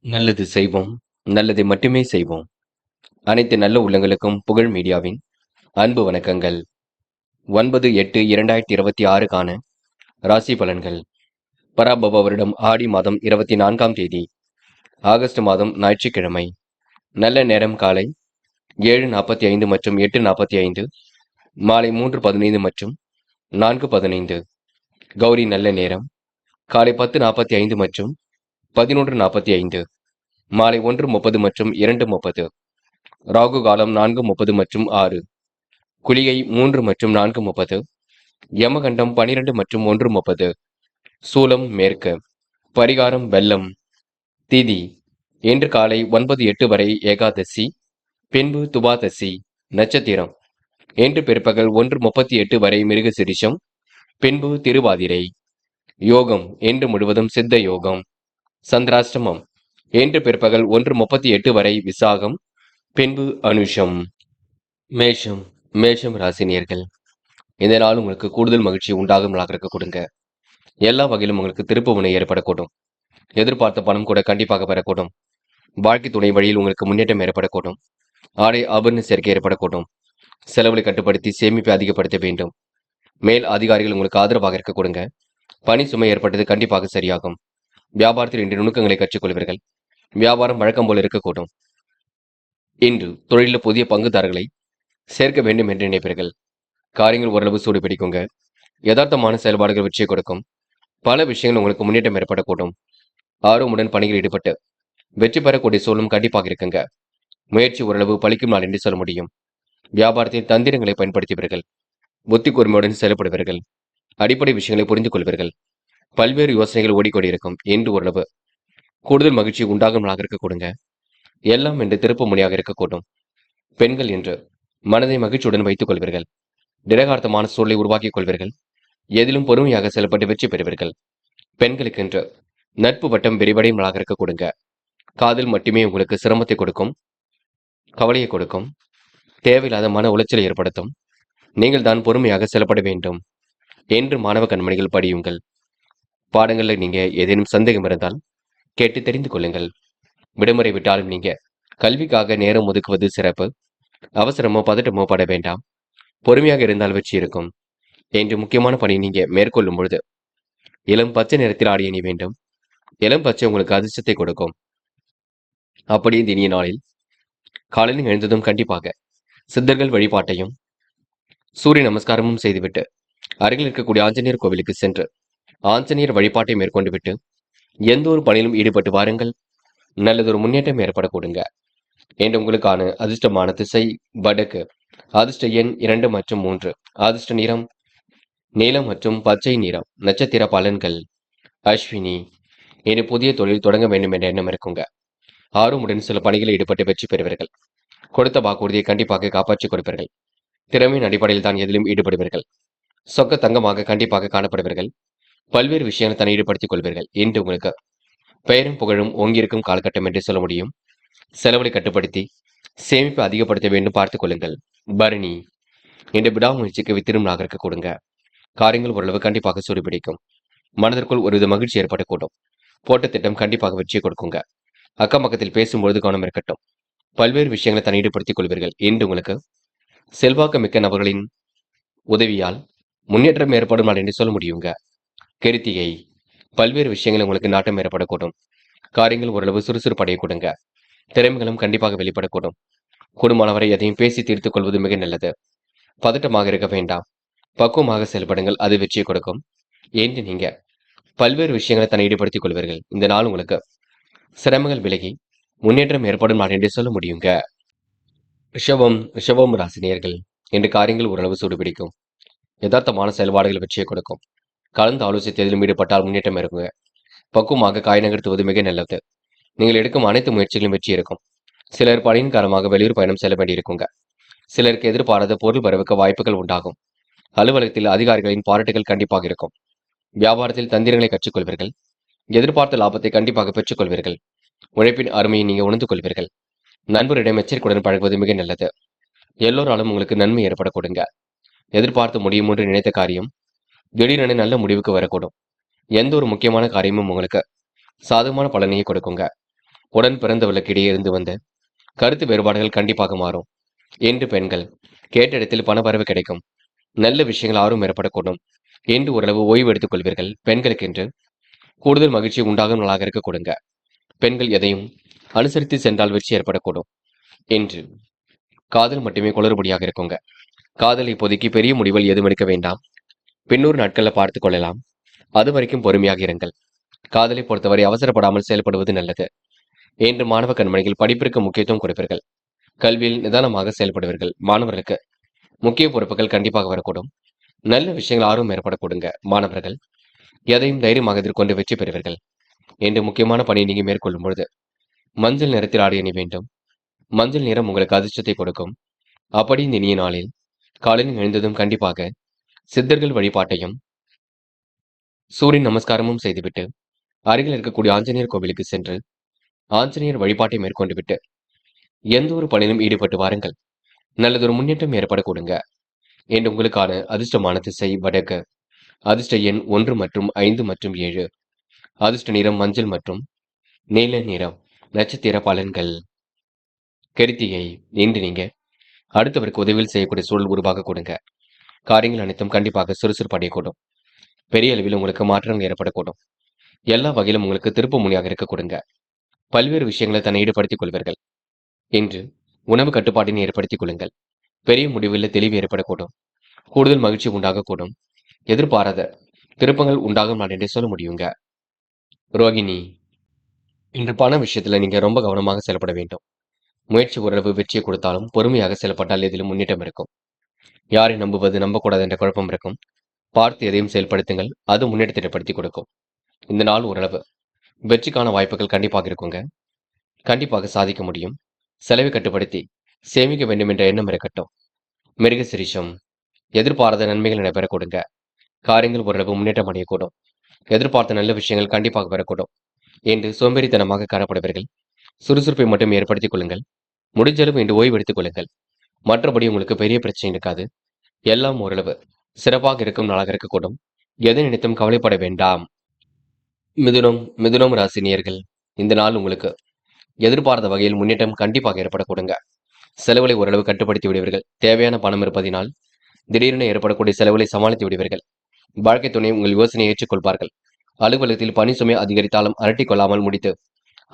நல்லது செய்வோம், நல்லதை மட்டுமே செய்வோம். அனைத்து நல்ல உள்ளங்களுக்கும் புகழ் மீடியாவின் அன்பு வணக்கங்கள். 9/8/2026க்கான ராசி பலன்கள். பராபவ வருடம் ஆடி மாதம் 24ஆம் தேதி, ஆகஸ்ட் மாதம் ஞாயிற்றுக்கிழமை. நல்ல நேரம் காலை 7:45 மற்றும் 8:45, மாலை 3:15 மற்றும் 4:15. கௌரி நல்ல நேரம் காலை 10:45 மற்றும் 11:45, மாலை 1:30 மற்றும் 2:30. ராகு காலம் 4:30 மற்றும் 6, குளிகை 3 மற்றும் 4:30, யமகண்டம் 12 மற்றும் 1:30. சூலம் மேற்கு. பரிகாரம் வெள்ளம். திதி இன்று காலை 9:08 வரை ஏகாதசி, பின்பு துவாதசி. நட்சத்திரம் இன்று பிற்பகல் 1:38 வரை மிருகசிரிஷம், பின்பு திருவாதிரை. யோகம் இன்று முழுவதும் சித்த யோகம். சந்திராஷ்டமம் இன்று பிற்பகல் 1:38 வரை விசாகம், பின்பு அனுஷம். மேஷம். மேஷம் ராசினியர்கள், இந்த நாள் உங்களுக்கு கூடுதல் மகிழ்ச்சி உண்டாகும் நாளாக கொடுங்க. எல்லா வகையிலும் உங்களுக்கு திருப்பு முனை ஏற்படக்கூடும். எதிர்பார்த்த பணம் கூட கண்டிப்பாக பெறக்கூடும். வாழ்க்கை துணை வழியில் உங்களுக்கு முன்னேற்றம் ஏற்படக்கூடும். ஆடை ஆபரண சேர்க்கை ஏற்படக்கூடும். செலவுகளை கட்டுப்படுத்தி சேமிப்பை அதிகப்படுத்த வேண்டும். மேல் அதிகாரிகள் உங்களுக்கு ஆதரவாக இருக்க கொடுங்க. பணி சுமை ஏற்பட்டது கண்டிப்பாக சரியாகும். வியாபாரத்தில் இன்று நுணுக்கங்களை கற்றுக்கொள்வீர்கள். வியாபாரம் வழக்கம் போல் இருக்கக்கூடும். இன்று தொழிலில் புதிய பங்குதாரர்களை சேர்க்க வேண்டும் என்று நினைப்பீர்கள். காரியங்கள் ஓரளவு சூடு பிடிக்குங்க. யதார்த்தமான செயல்பாடுகள் வெற்றியை கொடுக்கும். பல விஷயங்கள் உங்களுக்கு முன்னேற்றம் ஏற்படக்கூடும். ஆர்வமுடன் பணியில் ஈடுபட்டு வெற்றி பெறக்கூடிய சூழலும் கண்டிப்பாக இருக்குங்க. முயற்சி ஓரளவு பலிக்கும் நாள் என்று சொல்ல முடியும். வியாபாரத்தில் தந்திரங்களை பயன்படுத்துவீர்கள். புத்தி கூர்மையுடன் செயல்படுவீர்கள். அடிப்படை விஷயங்களை புரிந்து கொள்வீர்கள். பல்வேறு யோசனைகள் ஓடிக்கொண்டிருக்கும். என்று ஓரளவு கூடுதல் மகிழ்ச்சி உண்டாகும் நாளாக இருக்க கொடுங்க. எல்லாம் என்று திருப்பு முனையாக இருக்கக்கூடும். பெண்கள் என்று மனதை மகிழ்ச்சியுடன் வைத்துக் கொள்வீர்கள். திடகார்த்தமான சூழலை உருவாக்கிக் கொள்வீர்கள். எதிலும் பொறுமையாக செயல்பட்டு வெற்றி பெறுவீர்கள். பெண்களுக்கென்று நட்பு வட்டம் விரிவடையும் நாளாக இருக்க கொடுங்க. காதல் மட்டுமே உங்களுக்கு சிரமத்தை கொடுக்கும், கவலையை கொடுக்கும், தேவையில்லாத மன உளைச்சலை ஏற்படுத்தும். நீங்கள் தான் பொறுமையாக செயல்பட வேண்டும் என்று மாணவ கண்மணிகள் படியுங்கள். பாடங்களில் நீங்க ஏதேனும் சந்தேகம் இருந்தால் கேட்டு தெரிந்து கொள்ளுங்கள். விடுமுறை விட்டாலும் நீங்க கல்விக்காக நேரம் ஒதுக்குவது சிறப்பு. அவசரமோ பதட்டமோ பட வேண்டாம். பொறுமையாக இருந்தால் வெற்றி இருக்கும். என்று முக்கியமான பணி நீங்க மேற்கொள்ளும் பொழுது இளம் பச்சை நிறத்தில் ஆடை அணி வேண்டும். இளம் பச்சை உங்களுக்கு அதிர்ஷ்டத்தை கொடுக்கும். அப்படியே தினிய நாளில் காலையில் எழுந்ததும் கண்டிப்பாக சித்தர்கள் வழிபாட்டையும் சூரிய நமஸ்காரமும் செய்துவிட்டு அருகில் இருக்கக்கூடிய ஆஞ்சநேயர் கோவிலுக்கு சென்று ஆஞ்சநேயர் வழிபாட்டை மேற்கொண்டு விட்டு எந்த ஒரு பணியிலும் ஈடுபட்டு வாருங்கள். நல்லதொரு முன்னேற்றம் ஏற்பட கொடுங்க. என்று உங்களுக்கான அதிர்ஷ்டமான திசை வடக்கு. அதிர்ஷ்ட எண் 2 மற்றும் 3. அதிர்ஷ்ட நிறம் நீலம் மற்றும் பச்சை நிறம். நட்சத்திர பலன்கள். அஸ்வினி. இன்று புதிய தொழில் தொடங்க வேண்டும் என்ற எண்ணம் இருக்குங்க. ஆர்வமுடன் சில பணிகளில் ஈடுபட்டு வெற்றி பெறுவீர்கள். கொடுத்த வாக்குறுதியை கண்டிப்பாக காப்பாற்றிக் கொடுப்பீர்கள். திறமையின் அடிப்படையில் தான் எதிலும் ஈடுபடுவீர்கள். சொக்க தங்கமாக கண்டிப்பாக காணப்படுவீர்கள். பல்வேறு விஷயங்களை தன்னை ஈடுபடுத்திக் கொள்வீர்கள். இன்று உங்களுக்கு பெயரும் புகழும் ஓங்கியிருக்கும் காலகட்டம் என்று சொல்ல முடியும். செலவுகளை கட்டுப்படுத்தி சேமிப்பை அதிகப்படுத்த வேண்டும் பார்த்துக் கொள்ளுங்கள். பரணி. இன்று விடாமுயற்சிக்கு வித்திரும் நாகரிக கொடுங்க. காரியங்கள் ஓரளவு கண்டிப்பாக சூடுபிடிக்கும். மனதிற்குள் ஒருவித மகிழ்ச்சி ஏற்படக்கூடும். போட்ட திட்டம் கண்டிப்பாக வெற்றியை கொடுக்குங்க. அக்கம் பக்கத்தில் பேசும்பொழுது கவனம் இருக்கட்டும். பல்வேறு விஷயங்களை தன்னை ஈடுபடுத்திக் கொள்வீர்கள். இன்று உங்களுக்கு செல்வாக்கு மிக்க நபர்களின் உதவியால் முன்னேற்றம் ஏற்படும் நாள் என்று சொல்ல முடியுங்க. கிருத்திகை. பல்வேறு விஷயங்கள் உங்களுக்கு நாட்டம் ஏற்படக்கூடும். காரியங்கள் ஓரளவு சுறுசுறுப்படைய கொடுங்க. திறமைகளும் கண்டிப்பாக வெளிப்படக்கூடும். கூடுமானவரை எதையும் பேசி தீர்த்துக் கொள்வது மிக நல்லது. பதட்டமாக இருக்க வேண்டாம். பக்குவமாக செயல்படுங்கள். அது வெற்றியை கொடுக்கும். என்று நீங்க பல்வேறு விஷயங்களை தன்னை ஈடுபடுத்திக் கொள்வீர்கள். இந்த நாள் உங்களுக்கு சிரமங்கள் விலகி முன்னேற்றம் ஏற்படும் நாள் என்று சொல்ல முடியுங்க. ரிஷபம் ராசினியர்கள், இன்று காரியங்கள் ஓரளவு சூடுபிடிக்கும். யதார்த்தமான செயல்பாடுகள் வெற்றியை கொடுக்கும். கலந்து ஆலோசித்து எதிலும் ஈடுபட்டால் முன்னேற்றம் இருக்குங்க. பக்குவமாக காய் நகர்த்துவது மிக நல்லது. நீங்கள் எடுக்கும் அனைத்து முயற்சிகளும் வெற்றி இருக்கும். சிலர் பணியின் காரணமாக வெளியூர் பயணம் செல்ல வேண்டியிருக்குங்க. சிலருக்கு எதிர்பாராத பொருள் வரவுக்கு வாய்ப்புகள் உண்டாகும். அலுவலகத்தில் அதிகாரிகளின் பாராட்டுகள் கண்டிப்பாக இருக்கும். வியாபாரத்தில் தந்திரங்களை கற்றுக்கொள்வீர்கள். எதிர்பார்த்த லாபத்தை கண்டிப்பாக பெற்றுக் கொள்வீர்கள். உழைப்பின் அருமையை நீங்க உணர்ந்து கொள்வீர்கள். நண்பரிடம் எச்சரிக்கையுடன் பழகுவது மிக நல்லது. எல்லோராலும் உங்களுக்கு நன்மை ஏற்பட கொடுங்க. எதிர்பார்த்து முடியும் என்று நினைத்த காரியம் திடீரென நல்ல முடிவுக்கு வரக்கூடும். எந்த ஒரு முக்கியமான காரியமும் உங்களுக்கு சாதகமான பலனையே கொடுக்குங்க. உடன் பிறந்தவர்களுக்கு இடையே இருந்து வந்த கருத்து வேறுபாடுகள் கண்டிப்பாக மாறும். என்று பெண்கள் கேட்ட இடத்தில் பணவரவு கிடைக்கும். நல்ல விஷயங்கள் ஆர்வம் ஏற்படக்கூடும். என்று ஓரளவு ஓய்வு எடுத்துக் கொள்வீர்கள். பெண்களுக்கென்று கூடுதல் மகிழ்ச்சி உண்டாகும் நாளாக இருக்க கொடுங்க. பெண்கள் எதையும் அனுசரித்து சென்றால் வெற்றி ஏற்படக்கூடும். என்று காதல் மட்டுமே குளறுபடியாக இருக்குங்க. காதல் இப்போதைக்கு பெரிய முடிவுகள் எதுவும் எடுக்க வேண்டாம். பின்னூறு நாட்கள்ல பார்த்துக் கொள்ளலாம். அது வரைக்கும் பொறுமையாக இருங்கள். காதலை பொறுத்தவரை அவசரப்படாமல் செயல்படுவது நல்லது. என்று மாணவ கண்மணிகள் படிப்பிற்கு முக்கியத்துவம் கொடுப்பீர்கள். கல்வியில் நிதானமாக செயல்படுவீர்கள். மாணவர்களுக்கு முக்கிய பொறுப்புகள் கண்டிப்பாக வரக்கூடும். நல்ல விஷயங்கள் ஆர்வம் ஏற்படக்கூடுங்க. மாணவர்கள் எதையும் தைரியமாக எதிர்கொண்டு வெற்றி பெறுவீர்கள். என்று முக்கியமான பணியை நீங்க மேற்கொள்ளும் பொழுது மஞ்சள் நிறத்தில் ஆடை அணி வேண்டும். மஞ்சள் நிறம் உங்களுக்கு அதிர்ஷ்டத்தை கொடுக்கும். அப்படி இந்த இனிய நாளில் காலையில் எழுந்ததும் கண்டிப்பாக சித்தர்கள் வழிபாட்டையும் சூரிய நமஸ்காரமும் செய்துவிட்டு அருகில் இருக்கக்கூடிய ஆஞ்சநேயர் கோவிலுக்கு சென்று ஆஞ்சநேயர் வழிபாட்டை மேற்கொண்டு விட்டு எந்த ஒரு பணியிலும் ஈடுபட்டு வாருங்கள். நல்லதொரு முன்னேற்றம் ஏற்பட கொடுங்க. என்று உங்களுக்கான அதிர்ஷ்டமான திசை வடக்கு. அதிர்ஷ்ட எண் 1 மற்றும் 5 மற்றும் 7. அதிர்ஷ்ட நிறம் மஞ்சள் மற்றும் நீல நிறம். நட்சத்திர பலன்கள். கிருத்திகை. இன்று நீங்க அடுத்தவருக்கு உதவியில் செய்யக்கூடிய சூழல் உருவாக கொடுங்க. காரியங்கள் அனைத்தும் கண்டிப்பாக சுறுசுறுப்பு அடையக்கூடும். பெரிய அளவில் உங்களுக்கு மாற்றங்கள் ஏற்படக்கூடும். எல்லா வகையிலும் உங்களுக்கு திருப்பு முனையாக இருக்க கொடுங்க. பல்வேறு விஷயங்களை தன்னை ஈடுபடுத்திக் கொள்வீர்கள். இன்று உணவு கட்டுப்பாட்டினை ஏற்படுத்திக் கொள்ளுங்கள். பெரிய முடிவில் தெளிவு ஏற்படக்கூடும். கூடுதல் மகிழ்ச்சி உண்டாகக்கூடும். எதிர்பாராத திருப்பங்கள் உண்டாகும் நாள் என்றே சொல்ல முடியுங்க. ரோகிணி. இன்று பண விஷயத்துல நீங்க ரொம்ப கவனமாக செயல்பட வேண்டும். முயற்சி ஓரளவு வெற்றியை கொடுத்தாலும் பொறுமையாக செயல்பட்டால் எதிலும் முன்னேற்றம் இருக்கும். யாரை நம்புவது நம்பக்கூடாது என்ற குழப்பம் இருக்கும். பார்த்து எதையும் செயல்படுத்துங்கள். அது முன்னேற்றத்தை ஏற்படுத்தி கொடுக்கும். இந்த நாள் ஓரளவு வெற்றிக்கான வாய்ப்புகள் கண்டிப்பாக இருக்குங்க. கண்டிப்பாக சாதிக்க முடியும். செலவை கட்டுப்படுத்தி சேமிக்க வேண்டும் என்ற எண்ணம் இருக்கட்டும். மிருக சிரிஷம். எதிர்பாராத நன்மைகள் நடைபெற கொடுங்க. காரியங்கள் ஓரளவு முன்னேற்றம் அடையக்கூடும். எதிர்பார்த்த நல்ல விஷயங்கள் கண்டிப்பாக வரக்கூடும். என்று சோம்பேறித்தனமாக காணப்படுவீர்கள். சுறுசுறுப்பை மட்டும் ஏற்படுத்திக் கொள்ளுங்கள். முடிஞ்சளவு இன்று ஓய்வு எடுத்துக் கொள்ளுங்கள். மற்றபடி உங்களுக்கு பெரிய பிரச்சனை இருக்காது. எல்லாம் ஓரளவு சிறப்பாக இருக்கும் நாளாக இருக்கக்கூடும். எதை நினைத்தும் கவலைப்பட வேண்டாம். மிதுனம் ராசினியர்கள். இந்த நாள் உங்களுக்கு எதிர்பார்த்த வகையில் முன்னேற்றம் கண்டிப்பாக ஏற்பட கொடுங்க. செலவுகளை ஓரளவு கட்டுப்படுத்தி விடுவீர்கள். தேவையான பணம் இருப்பதினால் திடீரென ஏற்படக்கூடிய செலவுகளை சமாளித்து விடுவீர்கள். வாழ்க்கை துணை உங்கள் யோசனையை ஏற்றுக்கொள்வார்கள். அலுவலகத்தில் பணி சுமை அதிகரித்தாலும் அரட்டிக் கொள்ளாமல் முடித்து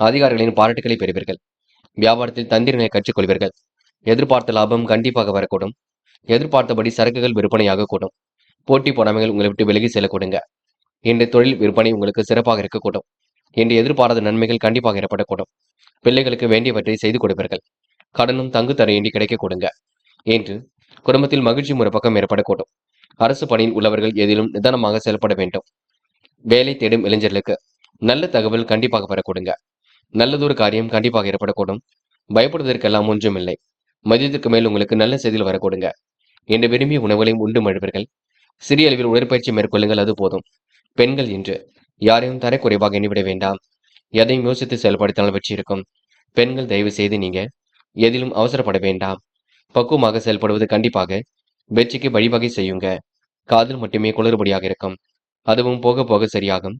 அதிகாரிகளின் பாராட்டுகளை பெறுவீர்கள். வியாபாரத்தில் தந்திரங்களை கற்றுக்கொள்வீர்கள். எதிர்பார்த்த லாபம் கண்டிப்பாக வரக்கூடும். எதிர்பார்த்தபடி சரக்குகள் விற்பனையாக கூடும். போட்டி பொறாமைகள் உங்களை விட்டு விலகி செல்லக்கூடுங்க. இன்று தொழில் விற்பனை உங்களுக்கு சிறப்பாக இருக்கக்கூடும். இன்று எதிர்பாராத நன்மைகள் கண்டிப்பாக ஏற்படக்கூடும். பிள்ளைகளுக்கு வேண்டியவற்றை செய்து கொடுப்பீர்கள். கடனும் தங்கு தரையின்றி கிடைக்க கொடுங்க. என்று குடும்பத்தில் மகிழ்ச்சி ஒரு பக்கம் ஏற்படக்கூடும். அரசு பணியில் உள்ளவர்கள் எதிலும் நிதானமாக செயல்பட வேண்டும். வேலை தேடும் இளைஞர்களுக்கு நல்ல தகவல் கண்டிப்பாக பெறக்கூடுங்க. நல்லதொரு காரியம் கண்டிப்பாக ஏற்படக்கூடும். பயப்படுவதற்கெல்லாம் ஒன்றுமில்லை. மதியத்துக்கு மேல் உங்களுக்கு நல்ல செய்தியில் வரக்கூடுங்க. என்று விரும்பிய உணவுகளையும் உண்டு மழுவீர்கள். சிறிய அளவில் உடற்பயிற்சி மேற்கொள்ளுங்கள், அது போதும். பெண்கள் இன்று யாரையும் தரக்குறைவாக எண்ணிவிட வேண்டாம். எதையும் யோசித்து செயல்படுத்தினால் வெற்றி இருக்கும். பெண்கள் தயவு செய்து நீங்க எதிலும் அவசரப்பட வேண்டாம். பக்குவமாக செயல்படுவது கண்டிப்பாக வெற்றிக்கு வழிவகை செய்யுங்க. காதல் மட்டுமே குளறுபடியாக இருக்கும். அதுவும் போக போக சரியாகும்.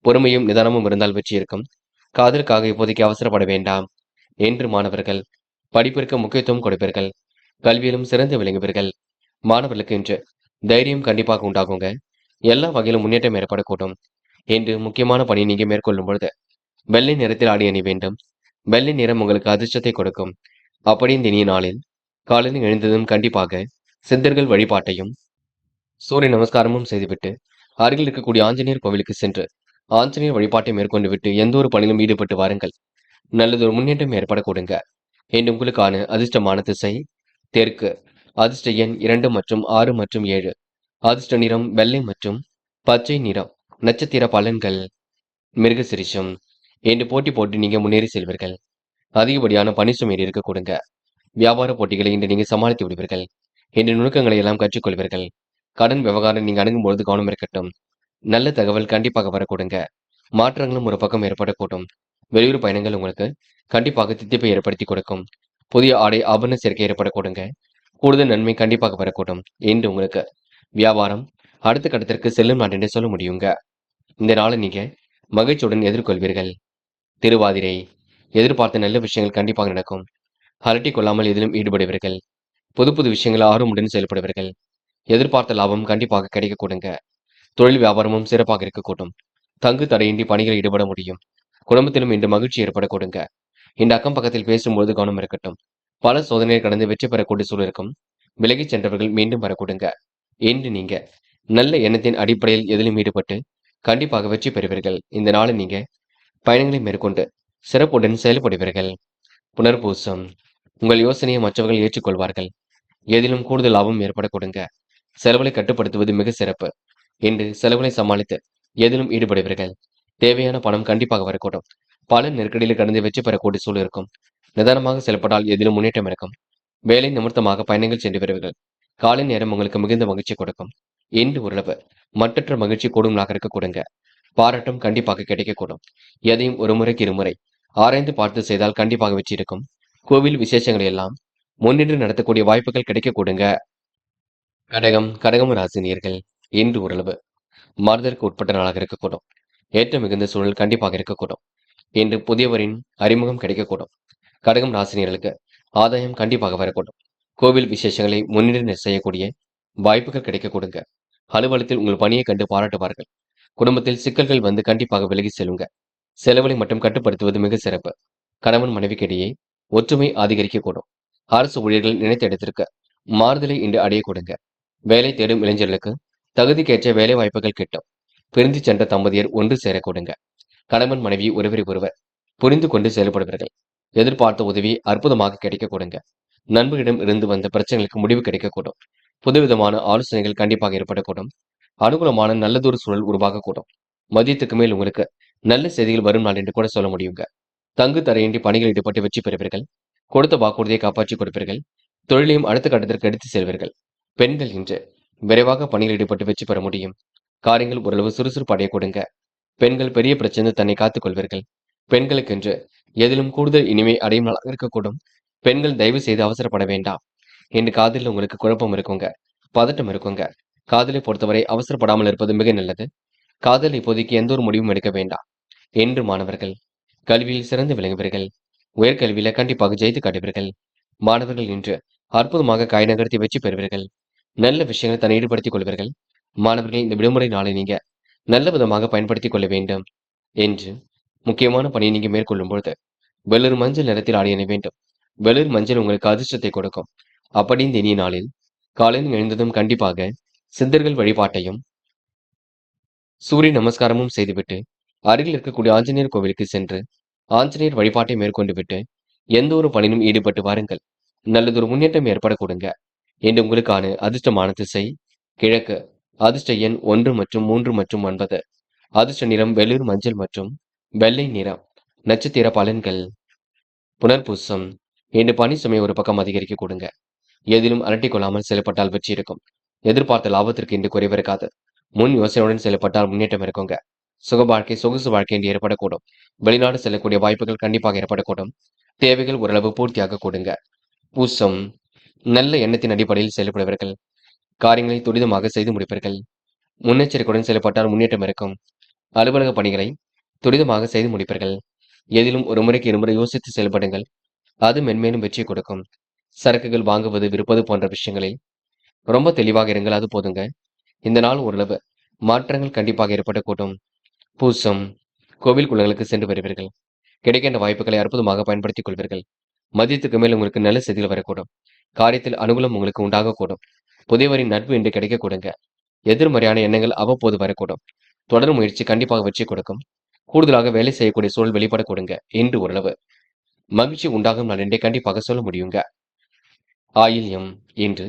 பொறுமையும் நிதானமும் இருந்தால் வெற்றி இருக்கும். காதலுக்காக இப்போதைக்கு அவசரப்பட வேண்டாம். என்று மாணவர்கள் படிப்பிற்கு முக்கியத்துவம் கொடுப்பீர்கள். கல்வியிலும் சிறந்து விளங்குவீர்கள். மாணவர்களுக்கு இன்று தைரியம் கண்டிப்பாக உண்டாகுங்க. எல்லா வகையிலும் முன்னேற்றம் ஏற்படக்கூடும். என்று முக்கியமான பணியை நீங்க மேற்கொள்ளும் பொழுது வெள்ளை நிறத்தில் ஆடை அணி வேண்டும். வெள்ளை நிறம் உங்களுக்கு அதிர்ஷ்டத்தை கொடுக்கும். அப்படி இந்த இனிய நாளில் காலையில் எழுந்ததும் கண்டிப்பாக சித்தர்கள் வழிபாட்டையும் சூரிய நமஸ்காரமும் செய்துவிட்டு அருகில் இருக்கக்கூடிய ஆஞ்சநேயர் கோவிலுக்கு சென்று ஆஞ்சநேயர் வழிபாட்டை மேற்கொண்டு விட்டு எந்த ஒரு பணியிலும் ஈடுபட்டு வாருங்கள். நல்லதொரு முன்னேற்றம் ஏற்பட கொடுங்க. என்று உங்களுக்கான அதிர்ஷ்டமான திசை தெற்கு. அதிர்ஷ்ட எண் 2 மற்றும் 6 மற்றும் 7. அதிர்ஷ்ட நிறம் வெள்ளை மற்றும் பச்சை நிறம். நட்சத்திர பலன்கள். மிருகசிரிஷம். என்று போட்டி போட்டு நீங்க முன்னேறி செல்வீர்கள். அதிகப்படியான பணி சுமை இருக்க கொடுங்க. வியாபார போட்டிகளை இன்று நீங்க சமாளித்து விடுவீர்கள். என்று நுணுக்கங்களை எல்லாம் கற்றுக்கொள்வீர்கள். கடன் விவகாரம் நீங்க அணுகும்பொழுது கவனம் இருக்கட்டும். நல்ல தகவல் கண்டிப்பாக வரக்கூடுங்க. மாற்றங்களும் ஒரு பக்கம் ஏற்படக்கூடும். வெளியூர் பயணங்கள் உங்களுக்கு கண்டிப்பாக தித்திப்பை ஏற்படுத்தி கொடுக்கும். புதிய ஆடை ஆபரண சேர்க்கை ஏற்படக்கூடுங்க. கூடுதல் நன்மை கண்டிப்பாக வரக்கூடும். என்று உங்களுக்கு வியாபாரம் அடுத்த கட்டத்திற்கு செல்லும் நாள் என்று சொல்ல முடியுங்க. இந்த நாளை நீங்க மகிழ்ச்சியுடன் எதிர்கொள்வீர்கள். திருவாதிரை. எதிர்பார்த்த நல்ல விஷயங்கள் கண்டிப்பாக நடக்கும். அலட்டிக் கொள்ளாமல் எதிலும் ஈடுபடுவீர்கள். புது புது விஷயங்கள் ஆர்வமுடன் செயல்படுவீர்கள். எதிர்பார்த்த லாபம் கண்டிப்பாக கிடைக்க கொடுங்க. தொழில் வியாபாரமும் சிறப்பாக இருக்கக்கூடும். தங்கு தடையின்றி பணிகளில் ஈடுபட முடியும். குடும்பத்திலும் இன்று மகிழ்ச்சி ஏற்பட கொடுங்க. இந்த அக்கம் பக்கத்தில் பேசும்போது கவனம் இருக்கட்டும். பல சோதனையை கடந்து வெற்றி பெறக்கூடிய சூழல் இருக்கும். விலகிச் சென்றவர்கள் மீண்டும் வரக்கூடுங்க. என்று நீங்க நல்ல எண்ணத்தின் அடிப்படையில் எதிலும் ஈடுபட்டு கண்டிப்பாக வெற்றி பெறுவீர்கள். இந்த நாளை நீங்க பயணங்களை மேற்கொண்டு சிறப்புடன் செயல்படுவீர்கள். புனர்பூசம். உங்கள் யோசனையை மற்றவர்கள் ஏற்றுக்கொள்வார்கள். எதிலும் கூடுதல் லாபம் ஏற்பட கொடுங்க. செலவுகளை கட்டுப்படுத்துவது மிக சிறப்பு. என்று செலவுகளை சமாளித்து எதிலும் ஈடுபடுவீர்கள். தேவையான பணம் கண்டிப்பாக வரக்கூடும். பல நெருக்கடியில் கடந்து வெற்றி பெறக்கூடிய சூழல் இருக்கும். நிதானமாக செயல்பட்டால் எதிலும் முன்னேற்றம் இருக்கும். வேலை நிமித்தமாக பயணங்கள் சென்று வருவீர்கள். காலை நேரம் உங்களுக்கு மிகுந்த மகிழ்ச்சி கொடுக்கும். இன்று ஓரளவு மற்றற்ற மகிழ்ச்சி கூடுதலாக இருக்க கொடுங்க. பாராட்டும் கண்டிப்பாக கிடைக்கக்கூடும். எதையும் ஒரு முறைக்கு இருமுறை ஆராய்ந்து பார்த்து செய்தால் கண்டிப்பாக வெற்றி இருக்கும். கோவில் விசேஷங்களை எல்லாம் முன்னின்று நடத்தக்கூடிய வாய்ப்புகள் கிடைக்க கொடுங்க. கடகம் ராசினியர்கள் இன்று ஓரளவு மாறுதலுக்கு உட்பட்ட நாளாக இருக்கக்கூடும். ஏற்ற மிகுந்த சூழல் கண்டிப்பாக இருக்கக்கூடும். இன்று புதியவரின் அறிமுகம் கிடைக்கக்கூடும். கடகம் ராசினியர்களுக்கு ஆதாயம் கண்டிப்பாக வரக்கூடும். கோவில் விசேஷங்களை முன்னின்று செய்யக்கூடிய வாய்ப்புகள் கிடைக்க கொடுங்க. அலுவலகத்தில் உங்கள் பணியை கண்டு பாராட்டுவார்கள். குடும்பத்தில் சிக்கல்கள் வந்து கண்டிப்பாக விலகி செல்லுங்க. செலவுகளை மட்டும் கட்டுப்படுத்துவது மிக சிறப்பு. கணவன் மனைவிக்கிடையே ஒற்றுமை அதிகரிக்கக்கூடும். அரசு ஊழியர்கள் நினைத்த இடத்திற்கு மாறுதலை இன்று அடைய கொடுங்க. வேலை தேடும் இளைஞர்களுக்கு தகுதிக்கேற்ற வேலை வாய்ப்புகள் கிட்டும். பிரிந்து சென்ற தம்பதியர் ஒன்று சேர கொடுங்க. கணவன் மனைவி ஒருவரை ஒருவர் புரிந்து கொண்டு செயல்படுவார்கள். எதிர்பார்த்த உதவி அற்புதமாக கிடைக்க கொடுங்க. நண்பர்களிடம் இருந்து வந்த பிரச்சனைகளுக்கு முடிவு கிடைக்கக்கூடும். புதுவிதமான ஆலோசனைகள் கண்டிப்பாக ஏற்படக்கூடும். அனுகூலமான நல்லதொரு சூழல் உருவாகக்கூடும். மதியத்துக்கு மேல் உங்களுக்கு நல்ல செய்திகள் வரும் நாள் என்று கூட சொல்ல முடியுங்க. தங்கு தரையின்றி பணிகள் ஈடுபட்டு வெற்றி பெறுவீர்கள். கொடுத்த வாக்குறுதியை காப்பாற்றி கொடுப்பீர்கள். தொழிலையும் அடுத்த கட்டத்திற்கு எடுத்து செல்வீர்கள். பெண்கள் இன்று விரைவாக பணியில் ஈடுபட்டு வெற்றி பெற முடியும். காரியங்கள் ஓரளவு சுறுசுறுப்பு அடைய கொடுங்க. பெண்கள் பெரிய பிரச்சனை தன்னை காத்துக் கொள்வீர்கள். பெண்களுக்கென்று எதிலும் கூடுதல் இனிமை அடையும் நாளாக இருக்கக்கூடும். பெண்கள் தயவு செய்து அவசரப்பட வேண்டாம். என்று காதலில் உங்களுக்கு குழப்பம் இருக்குங்க. பதட்டம் இருக்குங்க. காதலை பொறுத்தவரை அவசரப்படாமல் இருப்பது மிக நல்லது. காதல் இப்போதைக்கு எந்த ஒரு முடிவும் எடுக்க வேண்டாம். என்று மாணவர்கள் கல்வியில் சிறந்து விளங்குவீர்கள். உயர்கல்வியில கண்டிப்பாக ஜெயித்து காட்டுவீர்கள். மாணவர்கள் இன்று அற்புதமாக காய் நகர்த்தி வெற்றி பெறுவீர்கள். நல்ல விஷயங்களை தன்னை ஈடுபடுத்திக் கொள்வீர்கள். மாணவர்கள் இந்த விடுமுறை நாளை நீங்க நல்ல விதமாக பயன்படுத்திக் கொள்ள வேண்டும். என்று முக்கியமான பணியை நீங்க மேற்கொள்ளும் பொழுது வெளிர் மஞ்சள் நிறத்தில் ஆடை அணிய வேண்டும். வெளிர் மஞ்சள் உங்களுக்கு அதிர்ஷ்டத்தை கொடுக்கும். அப்படி இந்த இனிய நாளில் காலையில் எழுந்ததும் கண்டிப்பாக சித்தர்கள் வழிபாட்டையும் சூரிய நமஸ்காரமும் செய்துவிட்டு அருகில் இருக்கக்கூடிய ஆஞ்சநேயர் கோவிலுக்கு சென்று ஆஞ்சநேயர் வழிபாட்டை மேற்கொண்டு விட்டு எந்த ஒரு பணியிலும் ஈடுபட்டு வாருங்கள். நல்லதொரு முன்னேற்றம் ஏற்பட கொடுங்க. என்று உங்களுக்கான அதிர்ஷ்டமான திசை கிழக்கு. அதிர்ஷ்ட எண் 1 மற்றும் 3 மற்றும் 9. அதிர்ஷ்ட நிறம் வெளிர் மஞ்சள் மற்றும் வெள்ளை நிறம். நட்சத்திர பலன்கள். புனர்பூசம். இன்று பணி சுமை ஒரு பக்கம் அதிகரிக்க கொடுங்க. எதிலும் அலட்டிக் கொள்ளாமல் செயல்பட்டால் வெற்றி இருக்கும். எதிர்பார்த்த லாபத்திற்கு இன்று குறைவு இருக்காது. முன் யோசனையுடன் செயல்பட்டால் முன்னேற்றம் இருக்குங்க. சுக வாழ்க்கை சொகுசு வாழ்க்கை என்று ஏற்படக்கூடும். வெளிநாடு செல்லக்கூடிய வாய்ப்புகள் கண்டிப்பாக ஏற்படக்கூடும். தேவைகள் ஓரளவு பூர்த்தியாக கொடுங்க. பூசம். நல்ல எண்ணத்தின் அடிப்படையில் செயல்படுவீர்கள். காரியங்களை துரிதமாக செய்து முடிப்பீர்கள். முன்னெச்சரிக்கையுடன் செயல்பட்டால் முன்னேற்றம் இருக்கும். அலுவலக பணிகளை துரிதமாக செய்து முடிப்பீர்கள். எதிலும் ஒரு முறைக்கு இருமுறை யோசித்து செயல்படுங்கள். அது மென்மேலும் வெற்றி கொடுக்கும். சரக்குகள் வாங்குவது விற்பது போன்ற விஷயங்களில் ரொம்ப தெளிவாக இருங்கள். அது போதுங்க. இந்த நாள் ஓரளவு மாற்றங்கள் கண்டிப்பாக ஏற்படக்கூடும். பூசம். கோவில் குளங்களுக்கு சென்று வருவீர்கள். கிடைக்கின்ற வாய்ப்புகளை அற்புதமாக பயன்படுத்திக் கொள்வீர்கள். மதியத்துக்கு மேல் உங்களுக்கு நல்ல செய்திகள் வரக்கூடும். காரியத்தில் அனுகூலம் உங்களுக்கு உண்டாகக்கூடும். புதியவரின் நட்பு இன்று கிடைக்க கொடுங்க. எதிர்மறையான எண்ணங்கள் அவ்வப்போது வரக்கூடும். தொடர் முயற்சி கண்டிப்பாக வெற்றி கொடுக்கும். கூடுதலாக வேலை செய்யக்கூடிய சூழல் வெளிப்பட கொடுங்க. இன்று ஓரளவு மகிழ்ச்சி உண்டாகும் நாள் என்றே கண்டிப்பாக சொல்ல முடியுங்க. ஆயில்யம். இன்று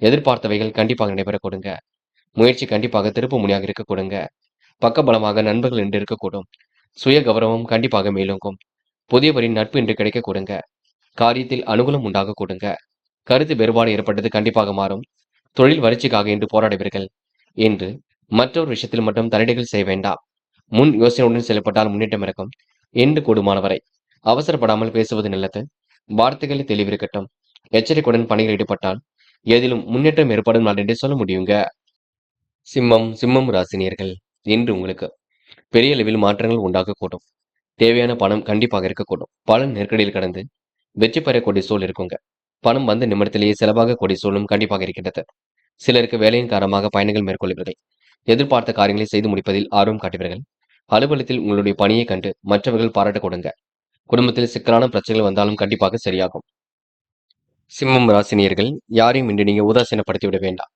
எதிர்பார்த்தவைகள் கண்டிப்பாக நடைபெற கொடுங்க. முயற்சி கண்டிப்பாக திருப்பு முனையாக இருக்க கொடுங்க. பக்கபலமாக நண்பர்கள் என்று இருக்கக்கூடும். சுய கௌரவம் கண்டிப்பாக மேலோங்கும். புதியவரின் நட்பு இன்று கிடைக்க கொடுங்க. காரியத்தில் அனுகூலம் உண்டாக கொடுங்க. கருத்து வேறுபாடு ஏற்பட்டது கண்டிப்பாக மாறும். தொழில் வளர்ச்சிக்காக இன்று போராடுவீர்கள். என்று மற்றொரு விஷயத்தில் மட்டும் தலையீடுகள் செய்ய வேண்டாம். முன் யோசனையுடன் செயல்பட்டால் முன்னேற்றம் இருக்கும். என்று கூடுமானவரை அவசரப்படாமல் பேசுவது நல்லது. வார்த்தைகளை தெளிவிருக்கட்டும். எச்சரிக்கையுடன் பணியில் ஈடுபட்டால் எதிலும் முன்னேற்றம் ஏற்படும் நாள் என்றே சொல்ல முடியுங்க. சிம்மம் ராசினியர்கள் இன்று உங்களுக்கு பெரிய அளவில் மாற்றங்கள் உண்டாகக்கூடும். தேவையான பணம் கண்டிப்பாக இருக்கக்கூடும். பல நெருக்கடியில் கடந்து வெற்றி பெறக்கூடிய சூழல் இருக்குங்க. பணம் வந்த நிமிடத்திலேயே செலவாகக்கூடிய சூழலும் கண்டிப்பாக இருக்கின்றது. சிலருக்கு வேலையின் காரணமாக பயணங்கள் மேற்கொள்வீர்கள். எதிர்பார்த்த காரியங்களை செய்து முடிப்பதில் ஆர்வம் காட்டுவீர்கள். அலுவலகத்தில் உங்களுடைய பணியை கண்டு மற்றவர்கள் பாராட்ட கொடுங்க. குடும்பத்தில் சிக்கலான பிரச்சனைகள் வந்தாலும் கண்டிப்பாக சரியாகும். சிம்மம் ராசினியர்கள், யாரையும் இன்று நீங்க உதாசீனப்படுத்தி விட வேண்டாம்.